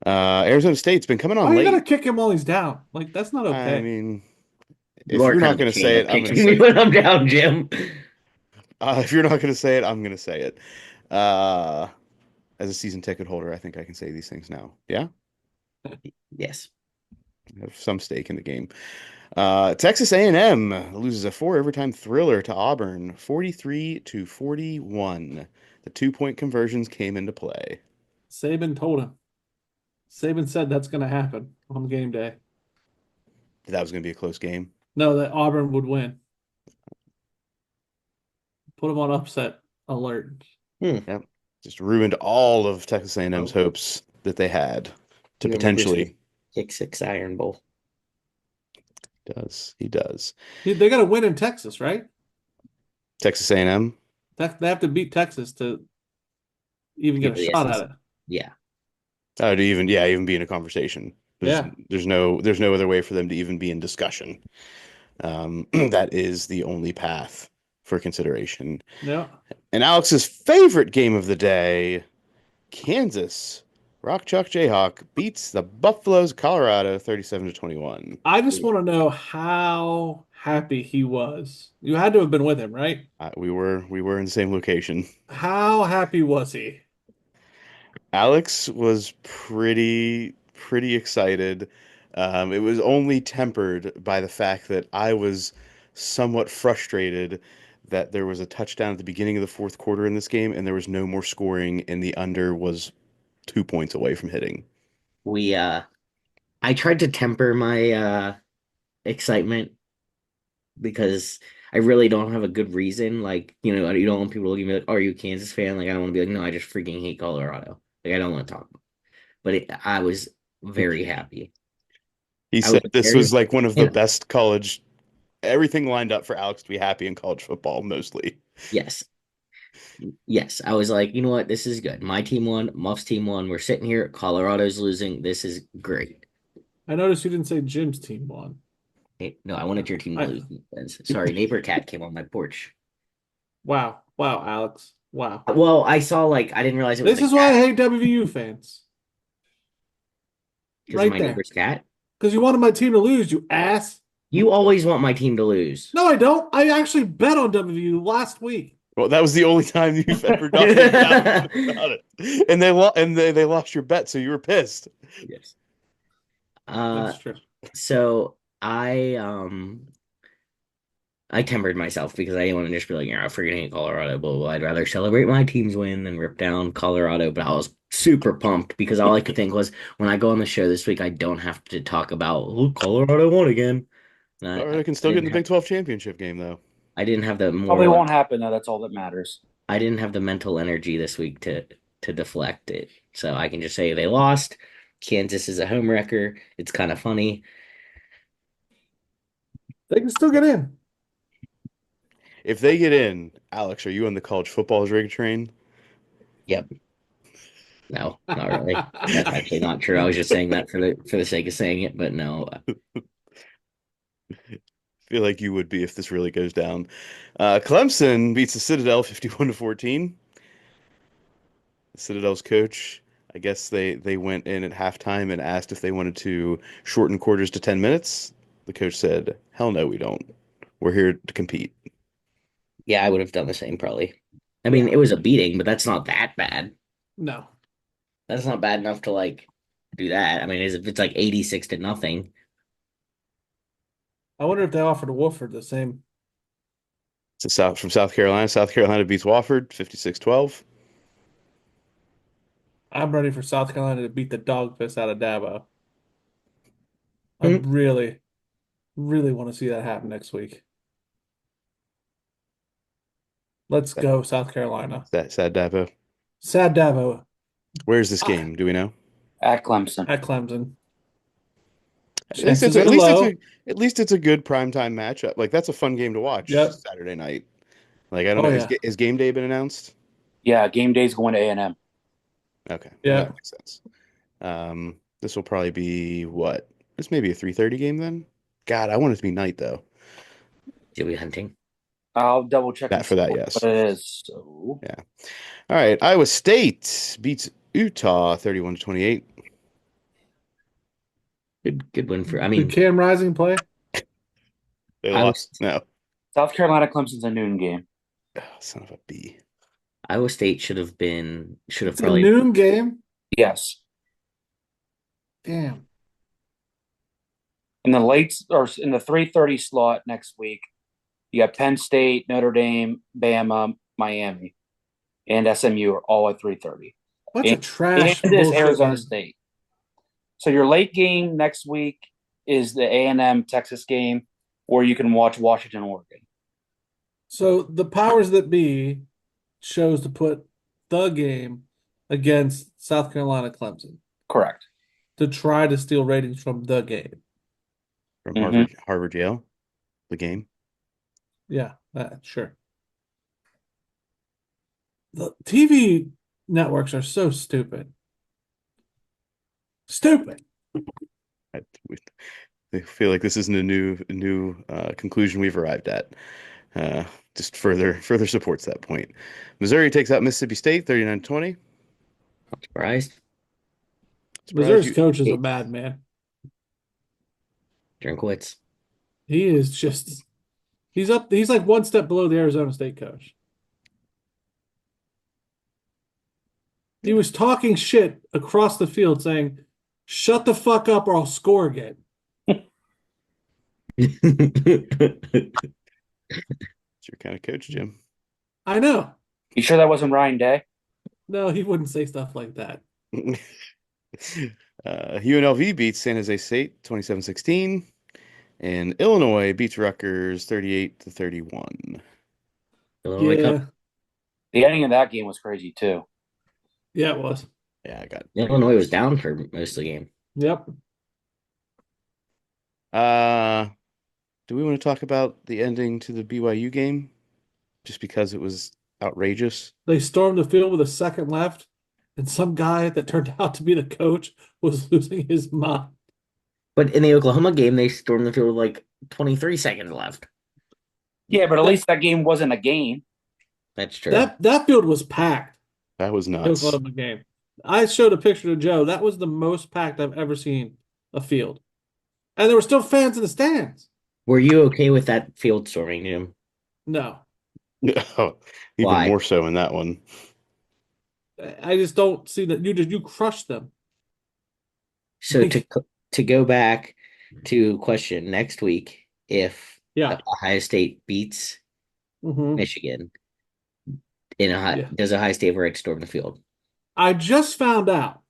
Arizona State's been coming Why on are you gonna late. kick him while he's down? Like that's not I okay. mean, You if are you're kind not of a going to shame say of it, I'm going to kicking say me it. when I'm down, Jim. If you're not going to say it, I'm going to say it. Uh, as a season ticket holder, I think I can say these things now. Yeah, Yes. I have some stake in the game. Texas A&M loses a 4 overtime thriller to Auburn, 43-41. The 2-point conversions came into play. Saban told him. Saban said that's gonna happen on game day. That was going to be a close game. No, that Auburn would win. Put him on upset alert. Yep. Just ruined all of Texas A&M's Oh, hopes that they had to You remember potentially. Kick Six Iron Bowl. He does. they got to win in Texas, right? Texas A&M. They have to beat Texas to even get Yeah, a the shot at SEC. it. Yeah. To even be in a conversation. Yeah. There's no other way for them to even be in discussion. That is the only path for consideration. Yeah. And Alex's favorite game of the day, Kansas Rock Chalk Jayhawk beats the Buffaloes Colorado 37-21. I just want to know how happy he was. You had to have been with him, right? We were in the same location. How happy was he? Alex was pretty excited. It was only tempered by the fact that I was somewhat frustrated that there was a touchdown at the beginning of the fourth quarter in this game, and there was no more scoring, and the under was 2 points away from hitting. We I tried to temper my excitement because I really don't have a good reason. Like, you don't want people looking at me like, "Oh, are you a Kansas fan?" Like, I don't want to be like, "No, I just freaking hate Colorado." Like, I don't want to talk. But I was very happy. He I was said this very, was like one of the and best college, everything lined up for Alex to be happy in college football, mostly. yes, yes, I was like, you know what, this is good. My team won, Muff's team won. We're sitting here, Colorado's losing. This is great. I noticed you didn't say Jim's team won. Hey, no, I wanted your team to I lose. Sorry, neighbor cat came on my porch. wow, wow, Alex, wow. Well, I saw I didn't realize it was This the is why I cat hate WVU fans. because of Right my there. neighbor's cat. Because you wanted my team to lose, you ass. You always want my team to lose. No, I don't. I actually bet on WVU last week. Well, that was the only time you've ever done about it, and they lost your bet, so you were pissed. Yes. Uh, That's true. so I tempered myself because I didn't want to just be like, I freaking hate Colorado, blah, blah, blah. I'd rather celebrate my team's win than rip down Colorado. But I was super pumped because all I could think was when I go on the show this week, I don't have to talk about, oh, Colorado won again. And Or they can still get in the Big 12 championship game, though. I didn't have the Probably moral, won't happen though. That's all that matters. I didn't have the mental energy this week to deflect it. So I can just say they lost. Kansas is a home wrecker. It's kind of funny. They can still get in. If they get in, Alex, are you on the college football rig train? Yep. No, not really. That's actually not true. I was just saying that for the sake of saying it, but no. I feel like you would be if this really goes down. Clemson beats the Citadel 51-14. The Citadel's coach, I guess they went in at halftime and asked if they wanted to shorten quarters to 10 minutes. The coach said, "Hell no, we don't. We're here to compete." Yeah, I would have done the same probably. I mean, it was a beating, but that's not that bad. No. That's not bad enough to do that. I mean, if it's like 86-0, I wonder if they offered Wolford the same. It's from South Carolina. South Carolina beats Wofford 56-12. I'm ready for South Carolina to beat the dog piss out of Dabo. I Hmm. really, really want to see that happen next week. Let's go, South Carolina. Sad Dabo. Sad Dabo Where's this ah, game? Do we know? At Clemson. at Clemson. At least Chances are low. at least it's a good primetime matchup. Like that's a fun game to watch Yep. Saturday night. Like I don't Oh know, yeah. is game day been announced? Yeah, game day's going to A&M. Okay, well that Yeah. makes sense. This will probably be what? This may be a 3:30 game then. God, I want it to be night though. Dewey Hunting. I'll double check and That for see that, what yes. it is. So, Yeah. All right, Iowa State beats Utah 31-28. Good win for. I Did mean, Cam Rising play? They I lost. was No. South Carolina Clemson's a noon game. Oh, son of a B. Iowa State should have It's a probably. noon game. Yes. Damn. In the late or in the 3:30 slot next week, you got Penn State, Notre Dame, Bama, Miami, and SMU are all at 3:30. Bunch And, of trash and is bullshit Arizona games. State. So your late game next week is the A&M Texas game, or you can watch Washington, Oregon. So the powers that be chose to put the game against South Carolina Clemson Correct. to try to steal ratings from the game. From Mhm. Harvard Yale, the game. Yeah, sure. The TV networks are so stupid. Stupid. I, we, I feel like this isn't a new conclusion we've arrived at. Just further supports that point. Missouri takes out Mississippi State 39-20. Surprised. Surprised Missouri's you. coach is a madman. Drinkwitz. He is just he's like one step below the Arizona State coach. He was talking shit across the field saying, "Shut the fuck up or I'll score again." It's your kind of coach, Jim. I know. You sure that wasn't Ryan Day? No, he wouldn't say stuff like that. UNLV beats San Jose State 27-16, and Illinois beats Rutgers 38-31. Illinois Yeah. The ending of that game was crazy too. Yeah, it was. Yeah, I got Illinois was down for most of the game. Yep. Do we want to talk about the ending to the BYU game? Just because it was outrageous. They stormed the field with a second left, and some guy that turned out to be the coach was losing his mind. But in the Oklahoma game, they stormed the field with like 23 seconds left. Yeah, but at least that game wasn't a game. That's true. That field was packed. That was The nuts. Oklahoma game. I showed a picture to Joe. That was the most packed I've ever seen a field. And there were still fans in the stands. Were you okay with that field storming, Jim? No. Oh, even Why? more so in that one. I just don't see that you crushed them. So to go back to question next week, if Yeah. Ohio State beats Mhm. Michigan, Yeah. does Ohio State ever storm the field? I just found out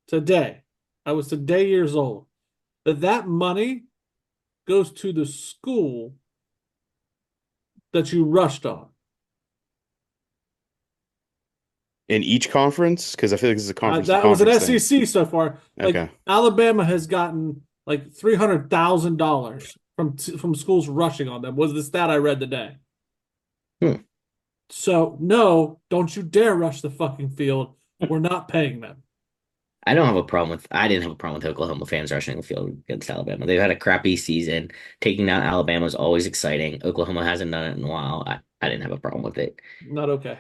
today, I was today years old, that money goes to the school that you rushed on. In each conference? Because I feel like this is a conference to That was an conference thing. SEC so far. Like Okay. Alabama has gotten like $300,000 from schools rushing on them. Was the stat I read today. Hmm. So no, don't you dare rush the fucking field. We're not paying them. I didn't have a problem with Oklahoma fans rushing the field against Alabama. They've had a crappy season. Taking down Alabama is always exciting. Oklahoma hasn't done it in a while. I didn't have a problem with it. Not okay.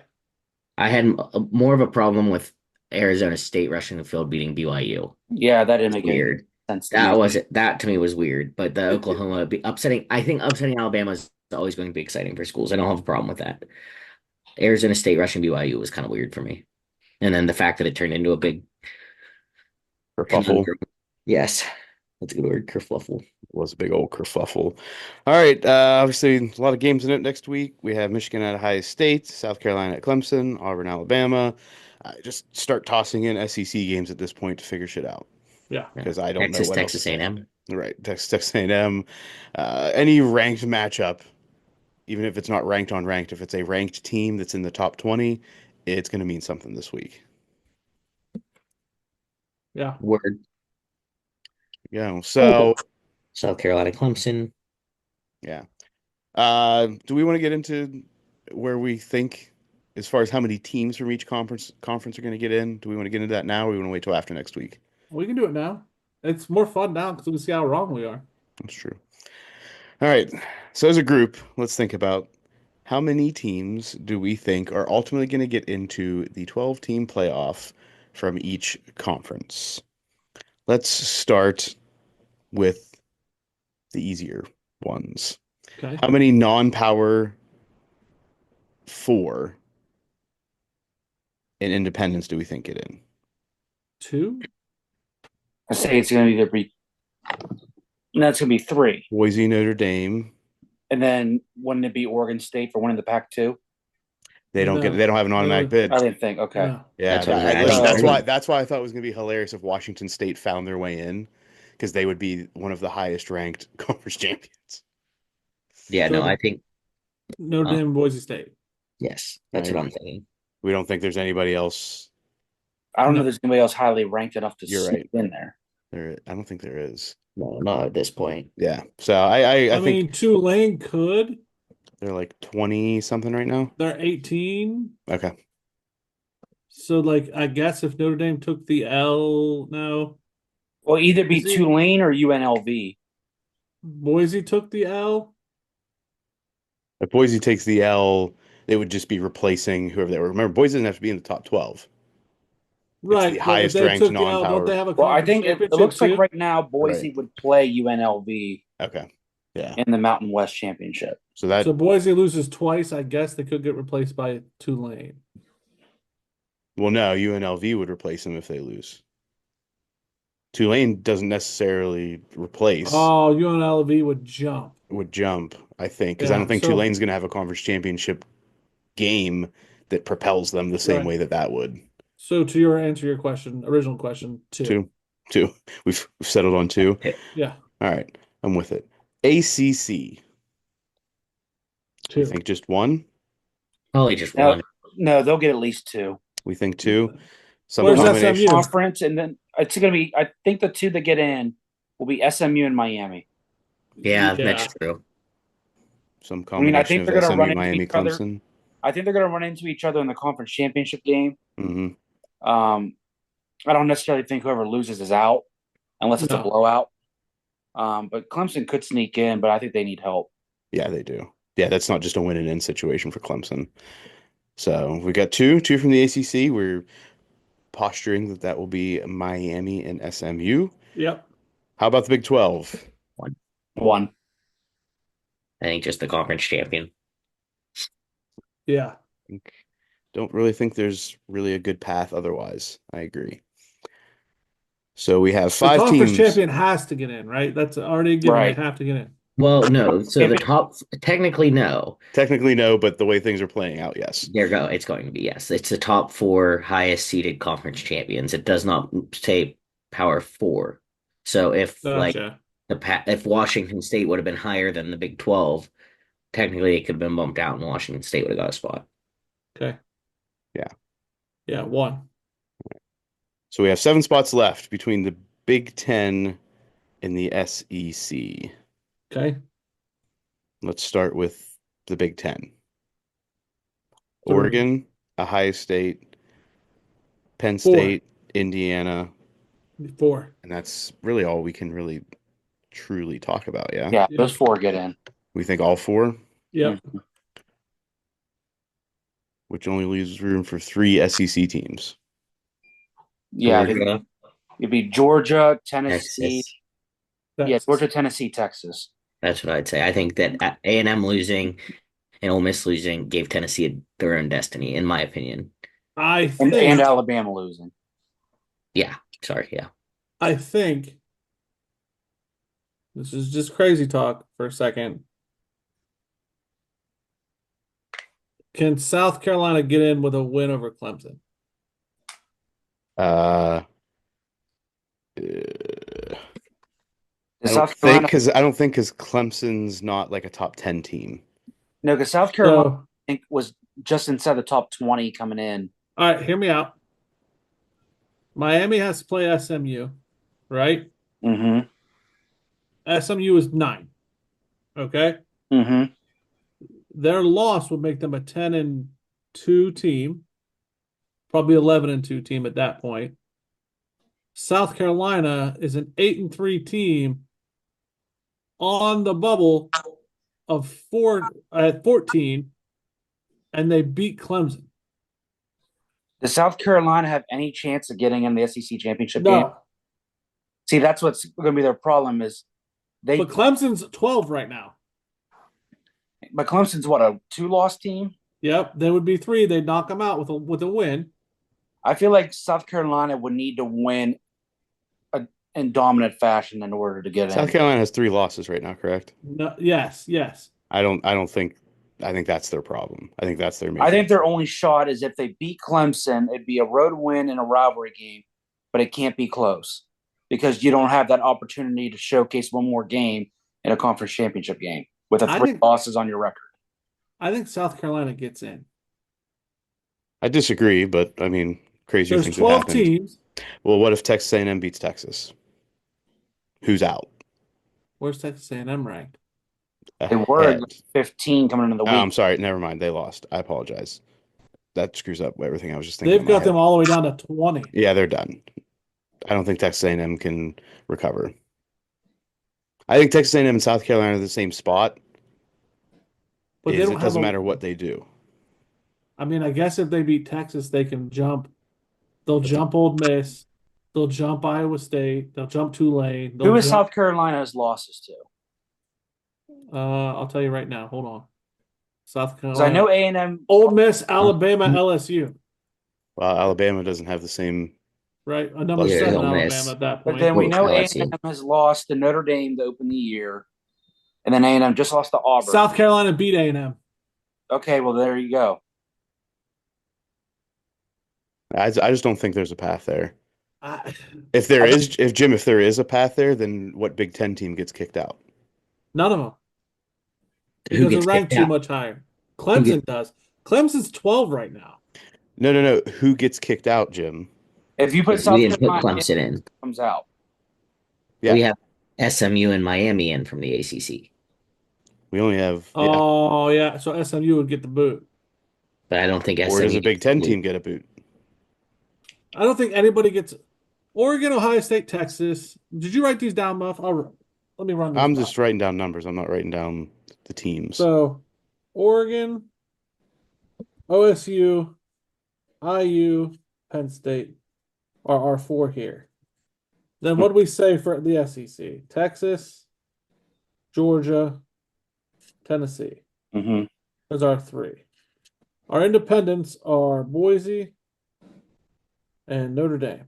I had more of a problem with Arizona State rushing the field beating BYU. Yeah, that didn't make any Weird. sense to me. That to me was weird. But the Oklahoma upsetting Alabama is always going to be exciting for schools. I don't have a problem with that. Arizona State rushing BYU was kind of weird for me. And then the fact that it turned into a big Kerfuffle. conundrum. Yes. That's a good word, kerfluffle. It was a big old kerfuffle. All right. Obviously, a lot of games in it next week. We have Michigan at Ohio State, South Carolina at Clemson, Auburn, Alabama. Just start tossing in SEC games at this point to figure shit out Yeah. Yeah. because I don't know Texas, what Texas else. A&M. Right. Texas A&M. Any ranked matchup, even if it's not ranked on ranked, if it's a ranked team that's in the top 20, it's going to mean something this week. Yeah. Word. Yeah. So, South Carolina, Clemson. yeah. Do we want to get into where we think, as far as how many teams from each conference are going to get in? Do we want to get into that now, or we want to wait till after next week? We can do it now. It's more fun now because we can see how wrong we are. That's true. All right. So as a group, let's think about how many teams do we think are ultimately going to get into the 12-team playoff from each conference? Let's start with the easier ones. Okay. How many non-power four and independents do we think get in? 2. I say it's going to either be, no, it's going to be 3. Boise, Notre Dame. And then wouldn't it be Oregon State for winning the Pac-2? They don't No. have an automatic bid. I didn't think. Okay. No. Yeah, That's what I listen, think three. that's why I thought it was going to be hilarious if Washington State found their way in, because they would be one of the highest ranked conference champions. Yeah, So no, I think Notre Dame, and Boise State. yes, that's Right. what I'm thinking. We don't think there's anybody else. I don't know No. if there's anybody else highly ranked enough to You're sneak right. in there. I don't think there is. No, not at this point. Yeah. So I I think mean, Tulane could. they're like 20 something right now. They're 18. Okay. So, like, I guess if Notre Dame took the L, no. Well, either be Is it- Tulane or UNLV. Boise took the L. If Boise takes the L, they would just be replacing whoever they were. Remember, Boise doesn't have to be in the top 12. It's the Right, but if highest they ranked took the L, don't non-power. they have a Well, I conference think it championship looks like too? right now Boise Right. would play UNLV Okay. Yeah. in the Mountain West Championship. So that So Boise loses twice. I guess they could get replaced by Tulane. well, no, UNLV would replace them if they lose. Tulane doesn't necessarily replace, Oh, UNLV would jump. would jump, I think, because I Yeah, don't think so- Tulane's going to have a conference championship game that propels them the same Right. way that would. So to your answer your question, original question, 2. Two. We've settled on 2. Yeah, All right, I'm with it. ACC. We 2. think just 1. Probably just No, one. no, they'll get at least 2. We think 2. Some Where's combination. SMU? Conference, and then it's going to be. I think the 2 that get in will be SMU and Miami. Yeah, that's true. Some I combination think they're of going to run SMU, into Miami, each other. Clemson. I think they're going to run into each other in the conference championship game. Hmm. I don't necessarily think whoever loses is out unless it's a No. blowout. But Clemson could sneak in, but I think they need help. Yeah, they do. Yeah, that's not just a win and in situation for Clemson. So we got two from the ACC. We're posturing that will be Miami and SMU. Yep. How about the Big 12? One. I think just the conference champion. Yeah. Don't really think there's really a good path otherwise. I agree. So we have The 5 conference teams. champion has to get in, right? That's already a given. Right. They have to get in. Well, no. So If the it- top, technically, no. Technically, no, but the way things are playing out, yes. It's going to be yes. It's the top 4 highest seeded conference champions. It does not say Power 4. So if Gotcha. if Washington State would have been higher than the Big 12, technically it could have been bumped out, and Washington State would have got a spot. Okay. Yeah. Yeah, 1. So we have 7 spots left between the Big 10 and the SEC. Okay. Let's start with the Big 10. 3. Oregon, Ohio State, Penn 4. State, Indiana, 4. and that's really all we can really truly talk about, yeah? Yeah, Yeah. those 4 get in. We think all 4, Yep. which only leaves room for 3 SEC teams. Yeah, Georgia, it'd be Georgia, Tennessee. Texas. Yeah, Georgia, Tennessee, Texas. That's what I'd say. I think that A&M losing and Ole Miss losing gave Tennessee their own destiny, in my opinion. I And think Alabama losing. Yeah. Sorry. Yeah. I think This is just crazy talk for a second. Can South Carolina get in with a win over Clemson? Uh, Because South Carolina, I don't think because Clemson's not like a top 10 team. no, because South Carolina So, I think, was just inside the top 20 coming in. all right, hear me out. Miami has to play SMU, right? Mm-hmm. SMU is 9. Okay. Mm-hmm. Their loss would make them a 10-2 team, probably 11-2 team at that point. South Carolina is an 8-3 team on the bubble of 4 at 14, and they beat Clemson. Does South Carolina have any chance of getting in the SEC championship game? No, See, that's what's going to be their problem is but Clemson's 12 right now. but Clemson's what, a 2-loss team? Yep, they would be 3. They'd knock them out with a win. I feel like South Carolina would need to win in dominant fashion in order to get South in. Carolina has 3 losses right now, correct? No, yes. I think that's their problem. I think that's their main. I think their only shot is if they beat Clemson, it'd be a road win in a rivalry game, but it can't be close because you don't have that opportunity to showcase one more game in a conference championship game with I 3 think- losses on your record. I think South Carolina gets in. I disagree, but I mean, crazier There's things have 12 happened. teams. Well, what if Texas A&M beats Texas? Who's out? Where's Texas A&M ranked? They were Ahead. 15 coming into the week. I'm sorry. Never mind. They lost. I apologize. That screws up everything I was just thinking. They've in my got them head. all the way down to 20. Yeah, they're done. I don't think Texas A&M can recover. I think Texas A&M and South Carolina are the same spot. But they don't It doesn't have a- matter what they do. I mean, I guess if they beat Texas, they can jump. They'll But jump Old Miss. They'll jump Iowa State. They'll jump Tulane. Who is South Carolina's losses to? I'll tell you right now. Hold on. South Because Carolina. I know A&M. Old Miss, Alabama, LSU. Well, Alabama doesn't have the same. Right, a number Yeah, 7 Ole Miss. Alabama at that But point. then we know LSU. A&M has lost to Notre Dame to open the year, and then A&M just lost to Auburn. South Carolina beat A&M. Okay, well there you go. I just don't think there's a path there. I, If there is a path there, then what Big Ten team gets kicked out? none of them. Who Because gets they're ranked kicked too out? much higher. Clemson does. Clemson's 12 right now. No. Who gets kicked out, Jim? If you put We South didn't put Carolina Clemson in. it comes out. Yeah, We have SMU and Miami in from the ACC, we only have. Yeah. Oh, yeah. So SMU would get the boot. but I don't think Or SMU does a Big Ten gets- team get a boot? I don't think anybody gets Oregon, Ohio State, Texas. Did you write these down, Muff? Let me run these I'm down. just writing down numbers. I'm not writing down the teams. So, Oregon, OSU, IU, Penn State are our 4 here. Then what do we say for the SEC? Texas, Georgia, Tennessee. Mm-hmm. Those are 3. Our independents are Boise and Notre Dame.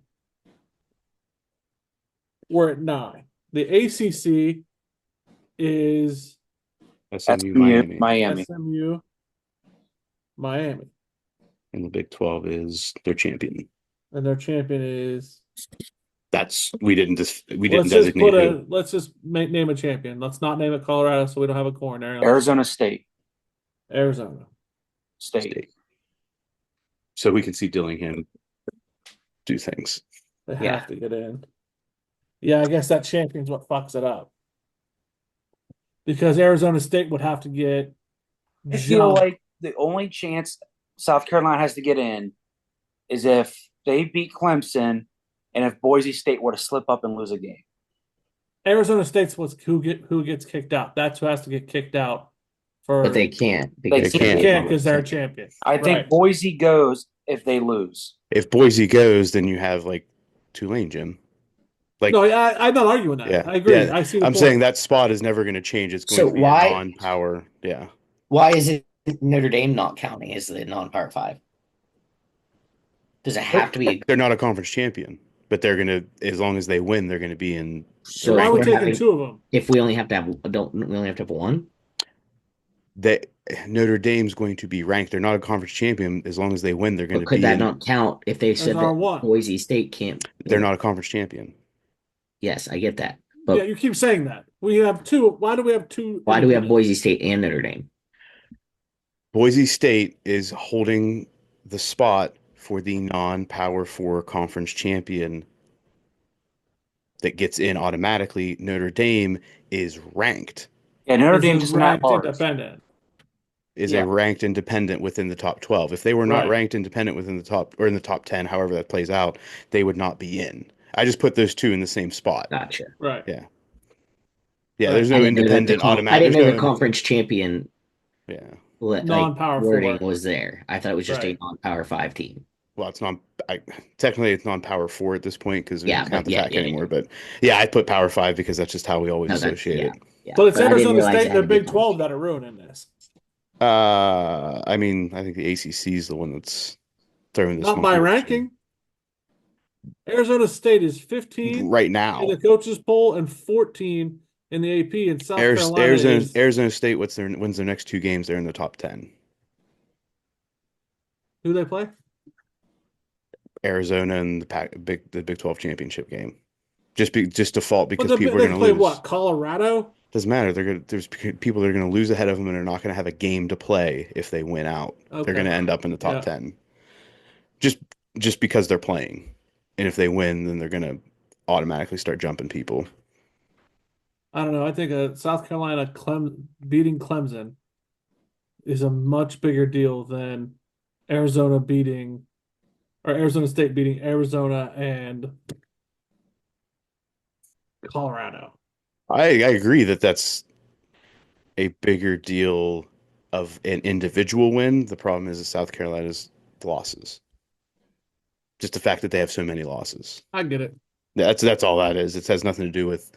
We're at 9. The ACC is SMU, Miami, Miami. SMU, Miami, and the Big 12 is their champion. and their champion is. We didn't Let's designate who. let's just name a champion. Let's not name it Colorado, so we don't have a coroner. Arizona State. Arizona. State. So we can see Dillingham do things. They Yeah. have to get in. Yeah, I guess that champion's what fucks it up. Because Arizona State would have to get I feel like the only chance South Carolina has to get in is if they beat Clemson and if Boise State were to slip up and lose a game. Arizona State's who gets kicked out. That's who has to get kicked out for. but they can't They because can't because they're a champion. I think Right. Boise goes if they lose. If Boise goes, then you have like Tulane, Jim. Like, No, I'm not arguing that. yeah, I agree. yeah. I see. The I'm point. saying that spot is never going to change. It's going So to be why- a non-power. Yeah. Why is it Notre Dame not counting as the non-Power 5? Does it have to be? They're not a conference champion, but they're going to, as long as they win, they're going to be in So Why if are we we're taking having, two of them? if we only have to have, don't we only have to have one? That Notre Dame's going to be ranked. They're not a conference champion. As long as they win, they're going But to could be that in. not count if they As said our that one. Boise State can't They're win? not a conference champion. Yes, I get that. Yeah, But you keep saying that. We have two. Why do we have two why do we have independent? Boise State and Notre Dame? Boise State is holding the spot for the non-Power Four conference champion that gets in automatically. Notre Dame is ranked, Yeah, Notre Is a Dame's just an at ranked large. independent. is a Yeah. ranked independent within the top 12. If they were not Right. ranked independent within the top or in the top 10, however that plays out, they would not be in. I just put those two in the same spot. Gotcha. Right. Yeah. Yeah, Right. there's I no didn't know that independent I automatic. didn't There's know the no, conference champion yeah. like Non-power wording four. was there. I thought it was just a Right. non-power five team. Well, it's not. Technically, it's non-power four at this point because we Yeah, don't count but the yeah, FAC yeah, anymore. yeah. But yeah, I put power five because that's just how we always No, that's associate yeah, it. yeah. But it's But I didn't Arizona realize State it and the had to be a Big conference. 12 that are ruining this. I mean, I think the ACC is the one that's throwing this Not by monkey wrench in. ranking. Arizona State is 15 Right in now. the coaches poll and 14 in the AP, and South Carolina is Arizona State. Wins their next two games? They're in the top 10. who they play? Arizona and the Big 12 championship game. Just default But because people are they going to play lose. what? Colorado? Doesn't matter. There's people that are going to lose ahead of them and are not going to have a game to play if they win out. They're going Okay. to end up in the top Yeah. 10. Just just because they're playing. And if they win, then they're going to automatically start jumping people. I don't know. I think South Carolina beating Clemson is a much bigger deal than Arizona beating or Arizona State beating Arizona and Colorado. I agree that that's a bigger deal of an individual win. The problem is that South Carolina's losses. Just the fact that they have so many losses. I get it. That's all that is. It has nothing to do with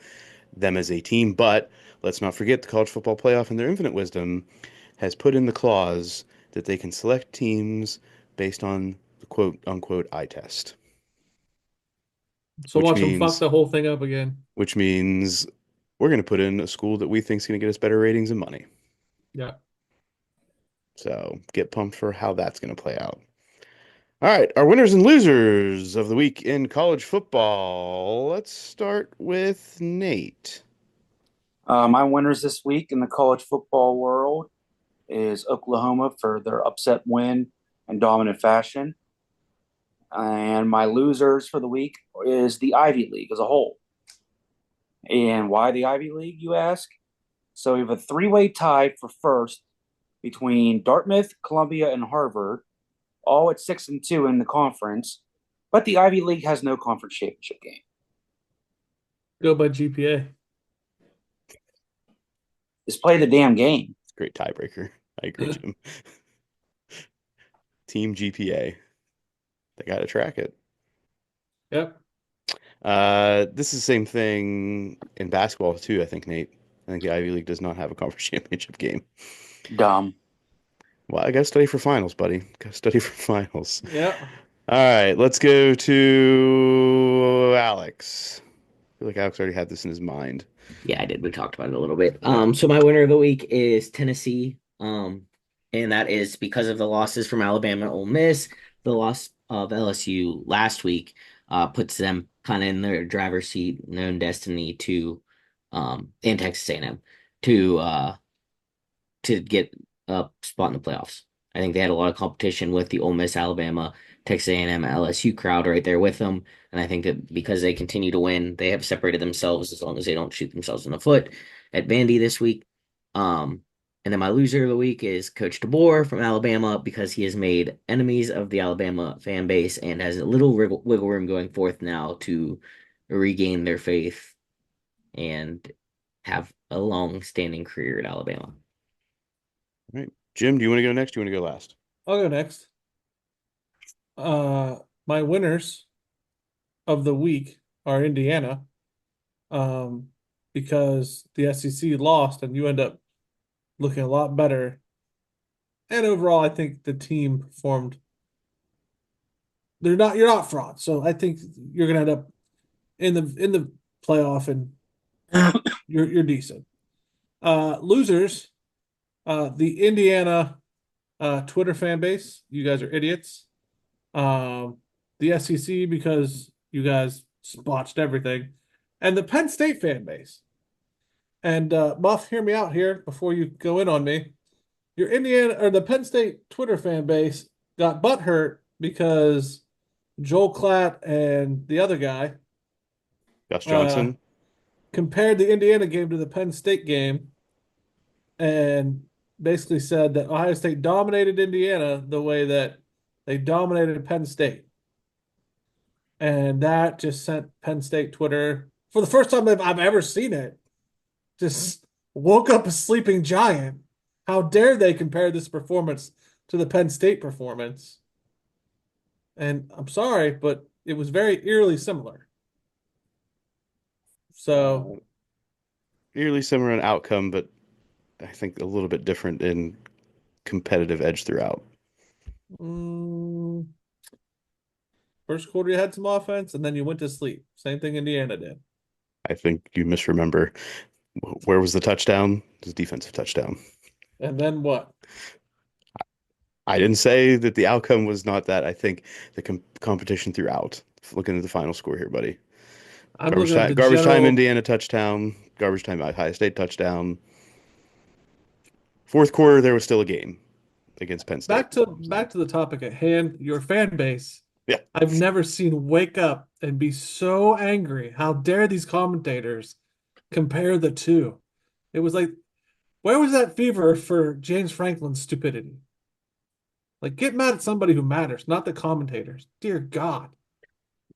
them as a team. But let's not forget the college football playoff in their infinite wisdom has put in the clause that they can select teams based on the quote unquote eye test. So Which watch them fuck means the whole thing up again. which means we're going to put in a school that we think is going to get us better ratings and money. Yeah. So get pumped for how that's going to play out. All right, our winners and losers of the week in college football. Let's start with Nate. My winners this week in the college football world is Oklahoma for their upset win in dominant fashion. And my losers for the week is the Ivy League as a whole. And why the Ivy League, you ask? So we have a three-way tie for first between Dartmouth, Columbia, and Harvard, all at 6-2 in the conference. But the Ivy League has no conference championship game. Go by GPA. Just play the damn game. Great tiebreaker. I agree, Jim. Team GPA. They got to track it. Yep. This is the same thing in basketball too, I think, Nate. I think the Ivy League does not have a conference championship game. Dumb. Well, I got to study for finals, buddy. Got to study for finals. Yep. All right, let's go to Alex. I feel like Alex already had this in his mind. Yeah, I did. We talked about it a little bit. So my winner of the week is Tennessee. And that is because of the losses from Alabama and Ole Miss. The loss of LSU last week puts them kind of in their driver's seat, known destiny to and Texas A&M to get a spot in the playoffs. I think they had a lot of competition with the Ole Miss, Alabama, Texas A&M, LSU crowd right there with them. And I think that because they continue to win, they have separated themselves as long as they don't shoot themselves in the foot at Vandy this week. And then my loser of the week is Coach DeBoer from Alabama because he has made enemies of the Alabama fan base and has a little wiggle room going forth now to regain their faith and have a long-standing career at Alabama. All right. Jim, do you want to go next? Do you want to go last? I'll go next. My winners of the week are Indiana, because the SEC lost and you end up looking a lot better. And overall, I think the team performed. You're not fraud, so I think you're gonna end up in the playoff and You're decent. Losers, the Indiana Twitter fan base. You guys are idiots. Um, the SEC because you guys botched everything, and the Penn State fan base. And Muff, hear me out here before you go in on me. Your Indiana or the Penn State Twitter fan base got butthurt because Joel Klatt and the other guy Gus uh, Johnson. compared the Indiana game to the Penn State game and basically said that Ohio State dominated Indiana the way that they dominated Penn State. And that just sent Penn State Twitter, for the first time I've ever seen it, just woke up a sleeping giant. How dare they compare this performance to the Penn State performance? And I'm sorry, but it was very eerily similar. So, Uh, Eerily similar in outcome, but I think a little bit different in competitive edge throughout. mm, first quarter you had some offense, and then you went to sleep. Same thing Indiana did. I think you misremember. Where was the touchdown? It was a defensive touchdown. And then what? I didn't say that the outcome was not that. I think the competition throughout. Looking at the final score here, buddy. I'm looking at the Garbage time, general Indiana touchdown. Garbage time, Ohio State touchdown. Fourth quarter, there was still a game against Penn State. back to the topic at hand, your fan base. Yeah. I've never seen wake up and be so angry. How dare these commentators compare the two? It was like, where was that fever for James Franklin's stupidity? Like, get mad at somebody who matters, not the commentators. Dear God.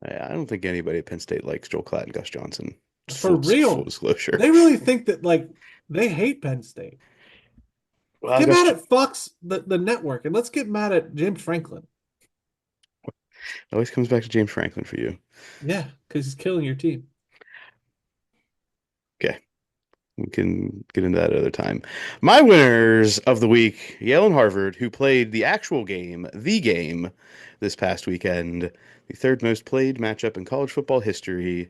I don't think anybody at Penn State likes Joel Klatt and Gus Johnson. Just For full real. disclosure. They really think that, like, they hate Penn State. Well, Get mad at Fox, the network, and let's get mad at James Franklin. it always comes back to James Franklin for you. Yeah, because he's killing your team. Okay. We can get into that other time. My winners of the week, Yale and Harvard, who played the game, this past weekend. The third most played matchup in college football history.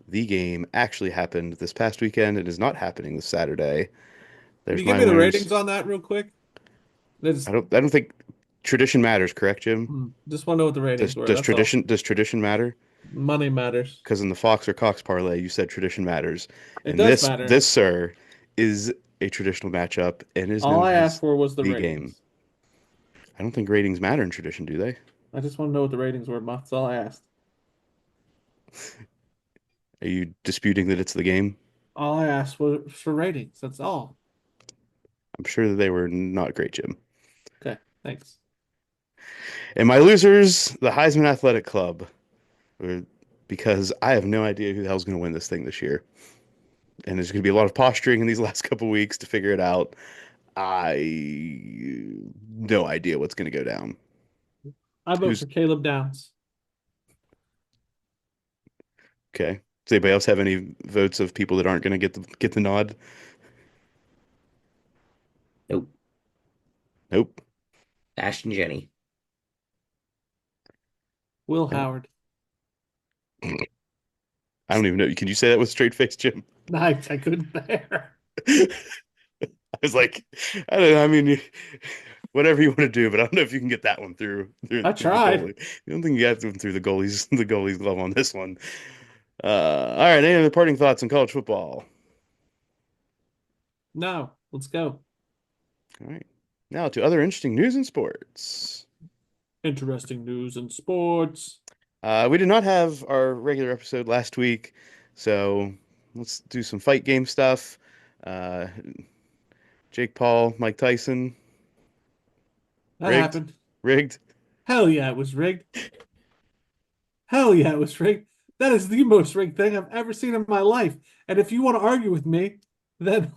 The game actually happened this past weekend. It is not happening this Saturday. Can There's you give my me the winners. ratings on that real quick? I don't think tradition matters, correct, Jim? Just want to know what the ratings were. That's all. Does tradition matter? Money matters. Because in the Fox or Cox parlay, you said tradition matters. It And does matter. this, sir, is a traditional matchup and is All known I as asked for was the the ratings. game. I don't think ratings matter in tradition, do they? I just want to know what the ratings were, Muff. That's all I asked. Are you disputing that it's the game? All I asked was for ratings. That's all. I'm sure that they were not great, Jim. Okay, thanks. And my losers, the Heisman Athletic Club, because I have no idea who the hell's going to win this thing this year. And there's going to be a lot of posturing in these last couple weeks to figure it out. I no idea what's going to go down. I vote Who's for Caleb Downs. okay? Does anybody else have any votes of people that aren't going to get the nod? Nope. Nope. Ashton Jenny. Will Nope. Howard. I don't even know. Can you say that with a straight face, Jim? Nice. I couldn't bear. I was like, I don't know. I mean, whatever you want to do, but I don't know if you can get that one through I through the tried. goalie. You don't think you got them through the goalie's glove on this one. All right. Any other parting thoughts on college football? No, let's go. All right. Now to other interesting news in sports. Interesting news in sports. We did not have our regular episode last week, so let's do some fight game stuff. Uh, Jake Paul, Mike Tyson, That rigged, happened. rigged. Hell yeah, it was rigged. Hell yeah, it was rigged. That is the most rigged thing I've ever seen in my life. And if you want to argue with me, then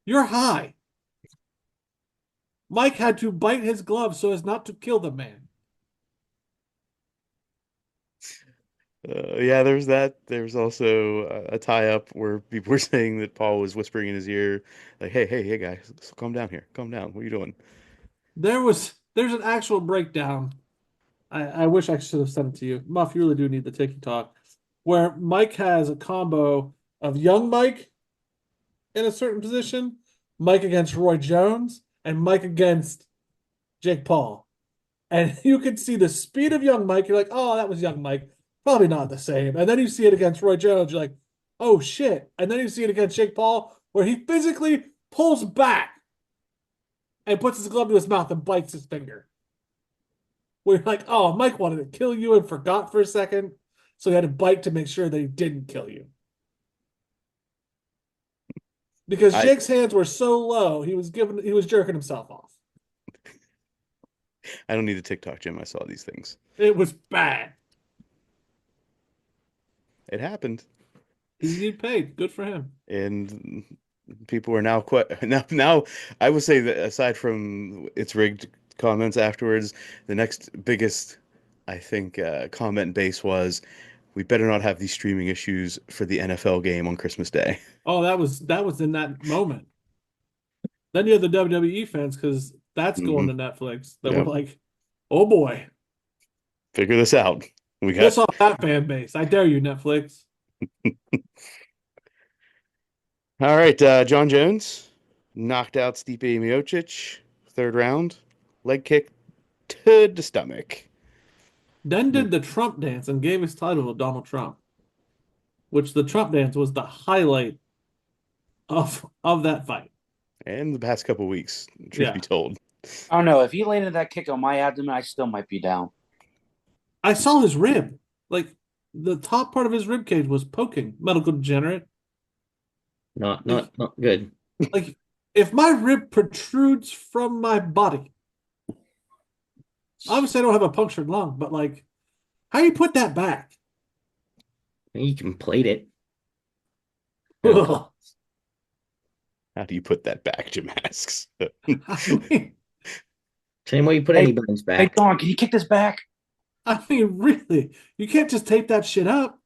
you're high. Mike had to bite his glove so as not to kill the man. Yeah, there's that. There's also a tie-up where people were saying that Paul was whispering in his ear, like, hey, guys, calm down here. Calm down. What are you doing?" There's an actual breakdown. I wish I should have sent it to you. Muff, you really do need the ticky talk. Where Mike has a combo of young Mike in a certain position, Mike against Roy Jones, and Mike against Jake Paul. And you can see the speed of young Mike. You're like, oh, that was young Mike. Probably not the same. And then you see it against Roy Jones. You're like, oh, shit. And then you see it against Jake Paul, where he physically pulls back and puts his glove to his mouth and bites his finger. Where you're like, oh, Mike wanted to kill you and forgot for a second. So he had to bite to make sure that he didn't kill you. Because Jake's hands were so low, he was jerking himself off. I don't need a TikTok, Jim. I saw these things. It was bad. It happened. He get paid. Good for him. And people are now quite now I would say that aside from it's rigged comments afterwards, the next biggest I think comment base was we better not have these streaming issues for the NFL game on Christmas Day. Oh, that was in that moment. Then you have the WWE fans because that's going to Netflix. That were like, oh boy, figure this out. We got piss off that fan base. I dare you, Netflix. All right, John Jones knocked out Stipe Miocic, third round, leg kick to the stomach. Then did the Trump dance and gave his title to Donald Trump, which the Trump dance was the highlight of that fight. And the past couple weeks, truth be told. I don't know. If he landed that kick on my abdomen, I still might be down. I saw his rib. Like, the top part of his rib cage was poking. Medical degenerate. Not good. Like, if my rib protrudes from my body, obviously I don't have a punctured lung, but like, how do you put that back? You can plate it. Ugh. How do you put that back, Jim asks. Same way you put any bones back. Hey, Don, can you kick this back? I mean, really, you can't just tape that shit up.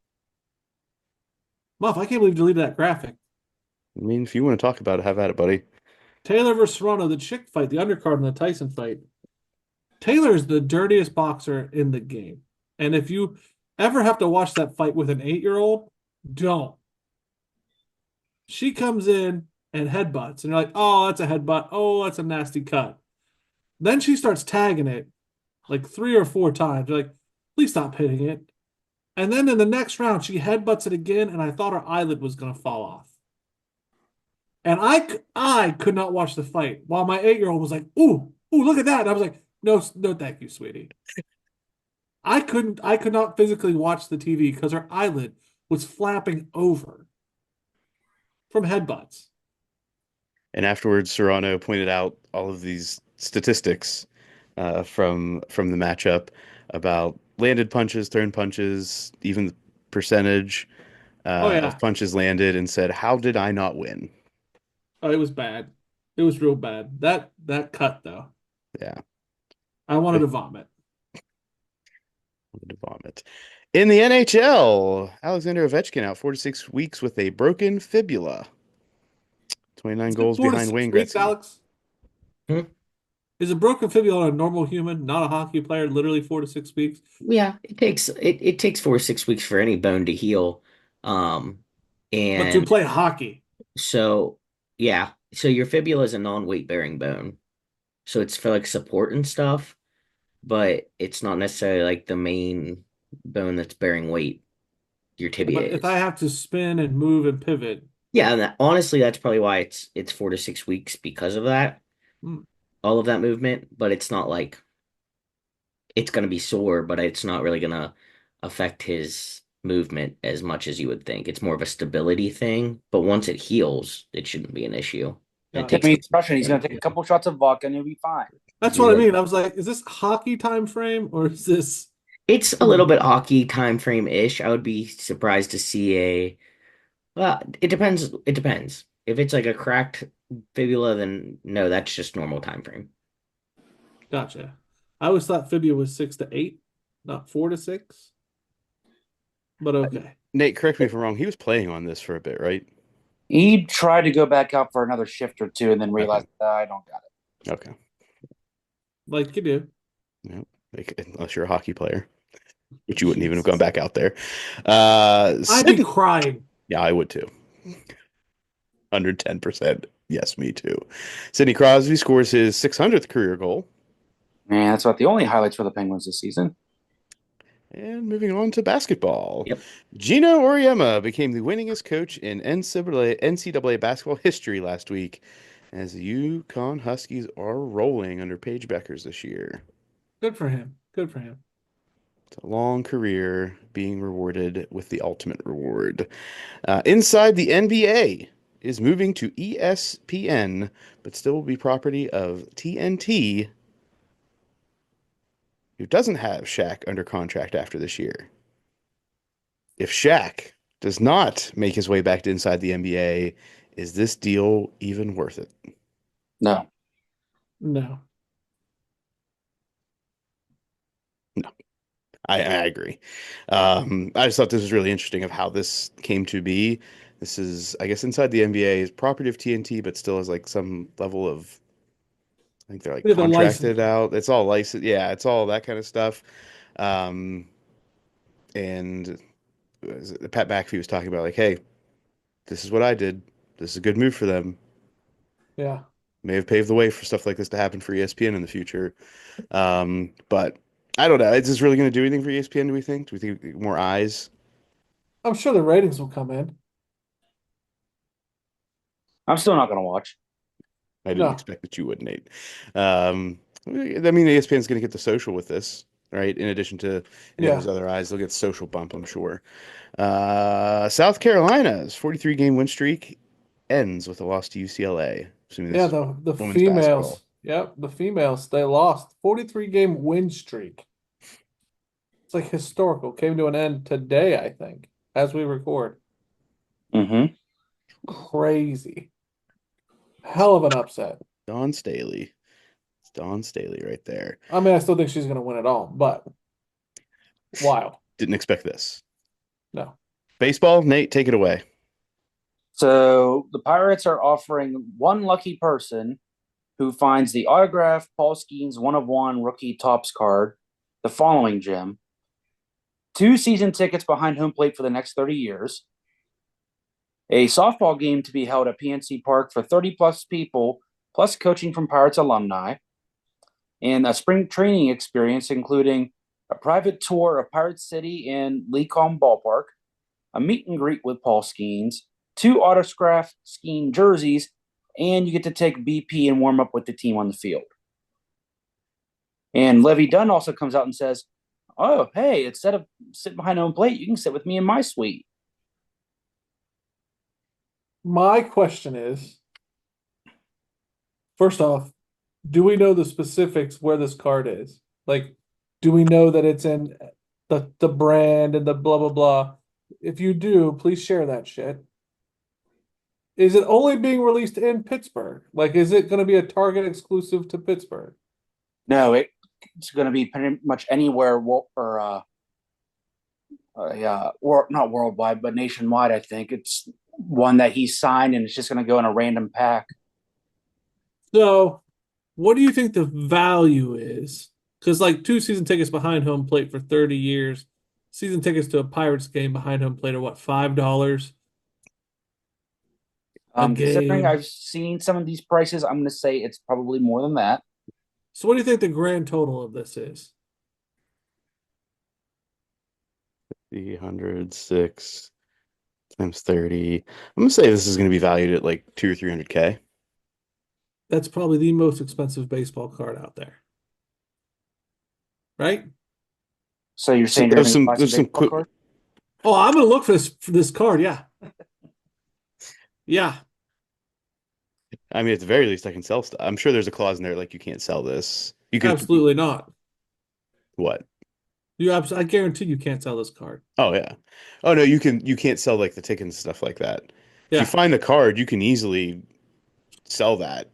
Muff, I can't believe you deleted that graphic. I mean, if you want to talk about it, have at it, buddy. Taylor versus Serrano, the chick fight, the undercard in the Tyson fight. Taylor is the dirtiest boxer in the game. And if you ever have to watch that fight with an 8-year-old, don't. She comes in and headbutts, and you're like, oh, that's a headbutt. Oh, that's a nasty cut. Then she starts tagging it like 3 or 4 times. You're like, please stop hitting it. And then in the next round, she headbutts it again, and I thought her eyelid was going to fall off. And I could not watch the fight while my 8-year-old was like, ooh, look at that. And I was like, no, thank you, sweetie. I could not physically watch the TV because her eyelid was flapping over from headbutts. And afterwards, Serrano pointed out all of these statistics from the matchup about landed punches, thrown punches, even the percentage of punches landed, and said, "How did I not win?" Oh, it was bad. It was real bad. That cut though. Yeah. I wanted to vomit. In the NHL, Alexander Ovechkin out 46 weeks with a broken fibula. 29 goals behind Wayne Gretzky. Alex? Is a broken fibula a normal human, not a hockey player, literally 4 to 6 weeks? Yeah, it takes 4 to 6 weeks for any bone to heal. But to play hockey. So yeah. So your fibula is a non-weight bearing bone. So it's for like support and stuff, but it's not necessarily like the main bone that's bearing weight. Your tibia is. If I have to spin and move and pivot. Yeah, and honestly, that's probably why it's 4 to 6 weeks because of that. All of that movement, but it's not like it's going to be sore, but it's not really going to affect his movement as much as you would think. It's more of a stability thing, but once it heals, it shouldn't be an issue. He's going to take a couple shots of vodka and he'll be fine. That's what I mean. I was like, is this hockey time frame or is this? It's a little bit hockey time frame-ish. I would be surprised to see well, it depends. It depends. If it's like a cracked fibula, then no, that's just normal time frame. Gotcha. I always thought fibula was 6 to 8, not 4 to 6. But okay. Nate, correct me if I'm wrong. He was playing on this for a bit, right? He tried to go back out for another shift or two and then realized I don't got it. Okay. Like you do. Yeah. Unless you're a hockey player, which you wouldn't even have gone back out there. I'd be crying. Yeah, I would too. 110%. Yes, me too. Sidney Crosby scores his 600th career goal. Man, that's about the only highlights for the Penguins this season. And moving on to basketball. Yep. Gino Auriemma became the winningest coach in NCAA basketball history last week, as the UConn Huskies are rolling under Paige Beckers this year. Good for him. Good for him. It's a long career being rewarded with the ultimate reward. Inside the NBA is moving to ESPN, but still will be property of TNT, who doesn't have Shaq under contract after this year. If Shaq does not make his way back to inside the NBA, is this deal even worth it? No. No. No, I agree. I just thought this was really interesting of how this came to be. This is, I guess, inside the NBA is property of TNT, but still has like some level of, I think they're like Yeah, the license. contracted out. It's all licensed. Yeah, it's all that kind of stuff. Um, and Pat McAfee was talking about like, hey, this is what I did. This is a good move for them. Yeah. May have paved the way for stuff like this to happen for ESPN in the future. But I don't know. Is this really going to do anything for ESPN, do we think? Do we think more eyes? I'm sure the ratings will come in. I'm still not going to watch. I didn't No. expect that you would, Nate. I mean, ESPN's going to get the social with this, right? In addition to any of Yeah. those other eyes, they'll get social bump, I'm sure. South Carolina's 43-game win streak ends with a loss to UCLA. Assuming this Yeah, is the women's basketball. females. Yep, the females, they lost. 43-game win streak. It's like historical. Came to an end today, I think, as we record. Mm-hmm. Crazy. Hell of an upset. Dawn Staley. It's Dawn Staley right there. I mean, I still think she's going to win it all, but wild. Didn't expect this. No. Baseball, Nate, take it away. So the Pirates are offering one lucky person who finds the autographed Paul Skeens 1-of-1 rookie tops card the following gem: 2 season tickets behind home plate for the next 30 years, a softball game to be held at PNC Park for 30 plus people, plus coaching from Pirates alumni, and a spring training experience including a private tour of Pirate City and Lecom Ballpark, a meet and greet with Paul Skeens, 2 autographed Skeen jerseys, and you get to take BP and warm up with the team on the field. And Levy Dunn also comes out and says, oh, hey, instead of sitting behind home plate, you can sit with me in my suite. My question is, first off, do we know the specifics where this card is? Like, do we know that it's in the brand and the blah, blah, blah? If you do, please share that shit. Is it only being released in Pittsburgh? Like, is it going to be a Target exclusive to Pittsburgh? No, it's going to be pretty much anywhere or not worldwide, but nationwide. I think it's one that he signed, and it's just going to go in a random pack. So, what do you think the value is? Because, like, 2 season tickets behind home plate for 30 years, season tickets to a Pirates game behind home plate are what, $5 a Considering game? I've seen some of these prices, I'm going to say it's probably more than that. So, what do you think the grand total of this is? 306 times 30. I'm gonna say this is gonna be valued at like 200 or 300K. That's probably the most expensive baseball card out there. Right? So you're saying there's you're going to buy there's some some baseball quick. card? Oh, I'm gonna look for this card. Yeah, yeah. I mean, at the very least, I can sell stuff. I'm sure there's a clause in there like you can't sell this. You can Absolutely not. what? I guarantee you can't sell this card. Oh yeah. Oh no, you can't sell like the tickets and stuff like that. If you Yeah. find the card, you can easily sell that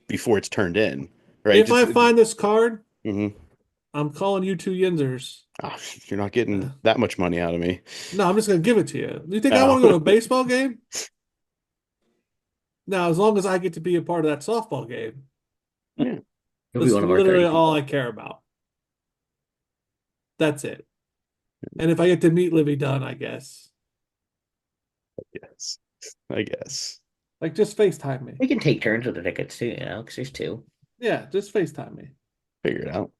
before it's turned in, right? If I find this card, Mhm. I'm calling you 2 yinzers. Oh, you're not getting that much money out of me. No, I'm just gonna give it to you. You think I Oh. want to go to a baseball game? Now, as long as I get to be a part of that softball game, Yeah. He'll be that's one of our literally 30 all people. I care about. That's it. And if I get to meet Livy Dunn, I guess. Yes, I guess. Like, just FaceTime me. We can take turns with the tickets too, because there's two. Yeah, just FaceTime me. Figure it out.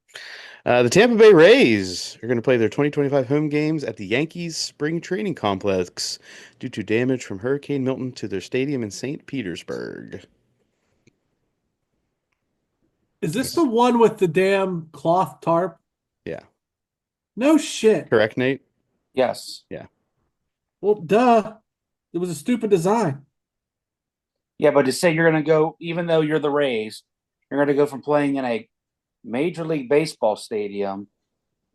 The Tampa Bay Rays are going to play their 2025 home games at the Yankees Spring Training Complex due to damage from Hurricane Milton to their stadium in St. Petersburg. Is this the one with the damn cloth tarp? Yeah. No shit. Correct, Nate? Yes. Yeah. Well, duh. It was a stupid design. Yeah, but to say you're going to go, even though you're the Rays, you're going to go from playing in a Major League Baseball stadium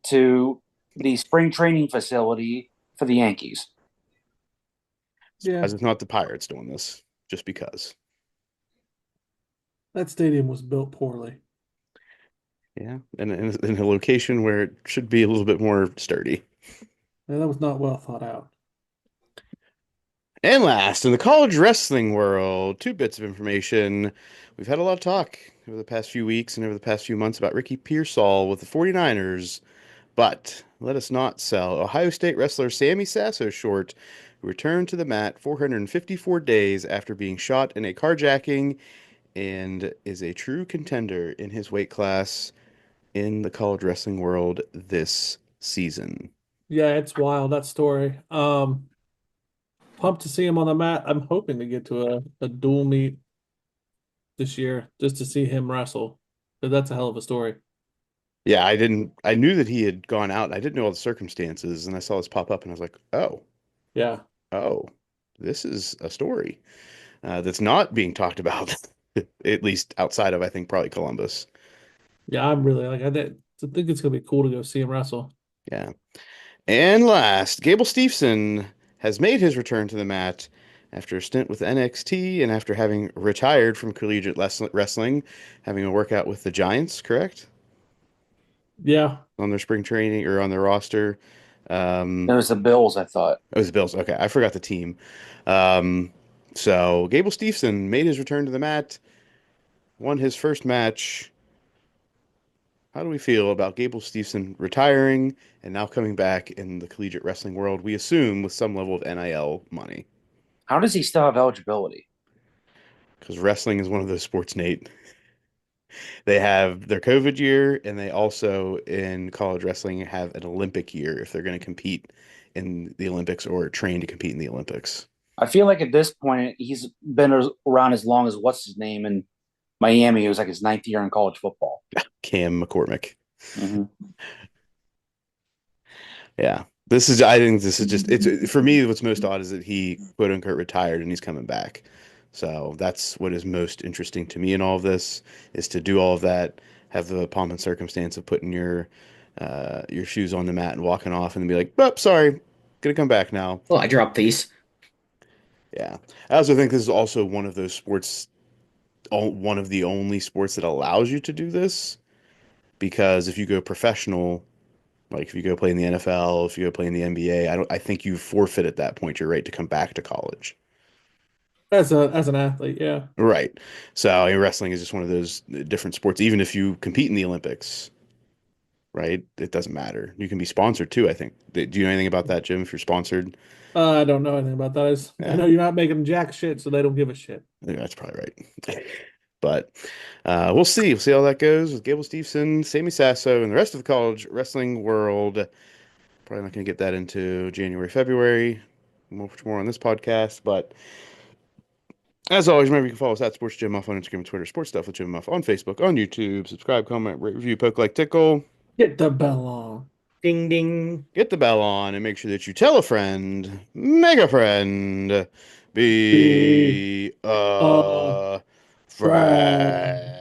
to the spring training facility for the Yankees. Yeah, As it's not the Pirates doing this, just because. that stadium was built poorly. Yeah. And in a location where it should be a little bit more sturdy. Yeah, that was not well thought out. And last, in the college wrestling world, two bits of information. We've had a lot of talk over the past few weeks and over the past few months about Ricky Pearsall with the 49ers, but let us not sell Ohio State wrestler Sammy Sasso short, who returned to the mat 454 days after being shot in a carjacking and is a true contender in his weight class in the college wrestling world this season. Yeah, it's wild, that story. Pumped to see him on the mat. I'm hoping to get to a dual meet this year just to see him wrestle. But that's a hell of a story. Yeah, I knew that he had gone out. I didn't know all the circumstances, and I saw this pop up, and I was like, Yeah. oh, this is a story that's not being talked about, at least outside of, I think, probably Columbus. Yeah, I'm really like I think it's gonna be cool to go see him wrestle. Yeah. And last, Gable Steveson has made his return to the mat after a stint with NXT and after having retired from collegiate wrestling, having a workout with the Giants, correct? Yeah. On their spring training or on their roster. It was the Bills, I thought. It was the Bills. Okay, I forgot the team. Um, so Gable Steveson made his return to the mat, won his first match. How do we feel about Gable Steveson retiring and now coming back in the collegiate wrestling world? We assume with some level of NIL money, How does he still have eligibility? because wrestling is one of those sports, Nate. They have their COVID year, and they also in college wrestling have an Olympic year if they're going to compete in the Olympics or train to compete in the Olympics. I feel like at this point he's been around as long as what's his name in Miami. It was like his ninth year in college football. Cam McCormick. Mm-hmm. Yeah. I think this is just, it's for me, what's most odd is that he quote unquote retired and he's coming back. So that's what is most interesting to me in all of this is to do all of that, have the pomp and circumstance of putting your shoes on the mat and walking off and then be like, oh, sorry, gonna come back now. Well, I dropped these. Yeah. I also think this is also one of those sports, one of the only sports that allows you to do this because if you go professional, like if you go play in the NFL, if you go play in the NBA, I think you forfeit at that point your right to come back to college. As an athlete, yeah. Right. So I mean, wrestling is just one of those different sports. Even if you compete in the Olympics, right? It doesn't matter. You can be sponsored too, I think. Do you know anything about that, Jim? If you're sponsored? I don't know anything about that. I Yeah, know you're not making jack shit, so they don't give a shit. I think that's probably right. But we'll see. We'll see how that goes with Gable Steveson, Sammy Sasso, and the rest of the college wrestling world. Probably not going to get that into January, February. Much more on this podcast. But as always, remember you can follow us at Sports Jim Muff on Instagram and Twitter, Sports Stuff with Jim Muff on Facebook, on YouTube. Subscribe, comment, rate, review, poke, like, tickle. Get the bell on. Ding ding. Get the bell on and make sure that you tell a friend, make a friend, Be be a a friend. friend.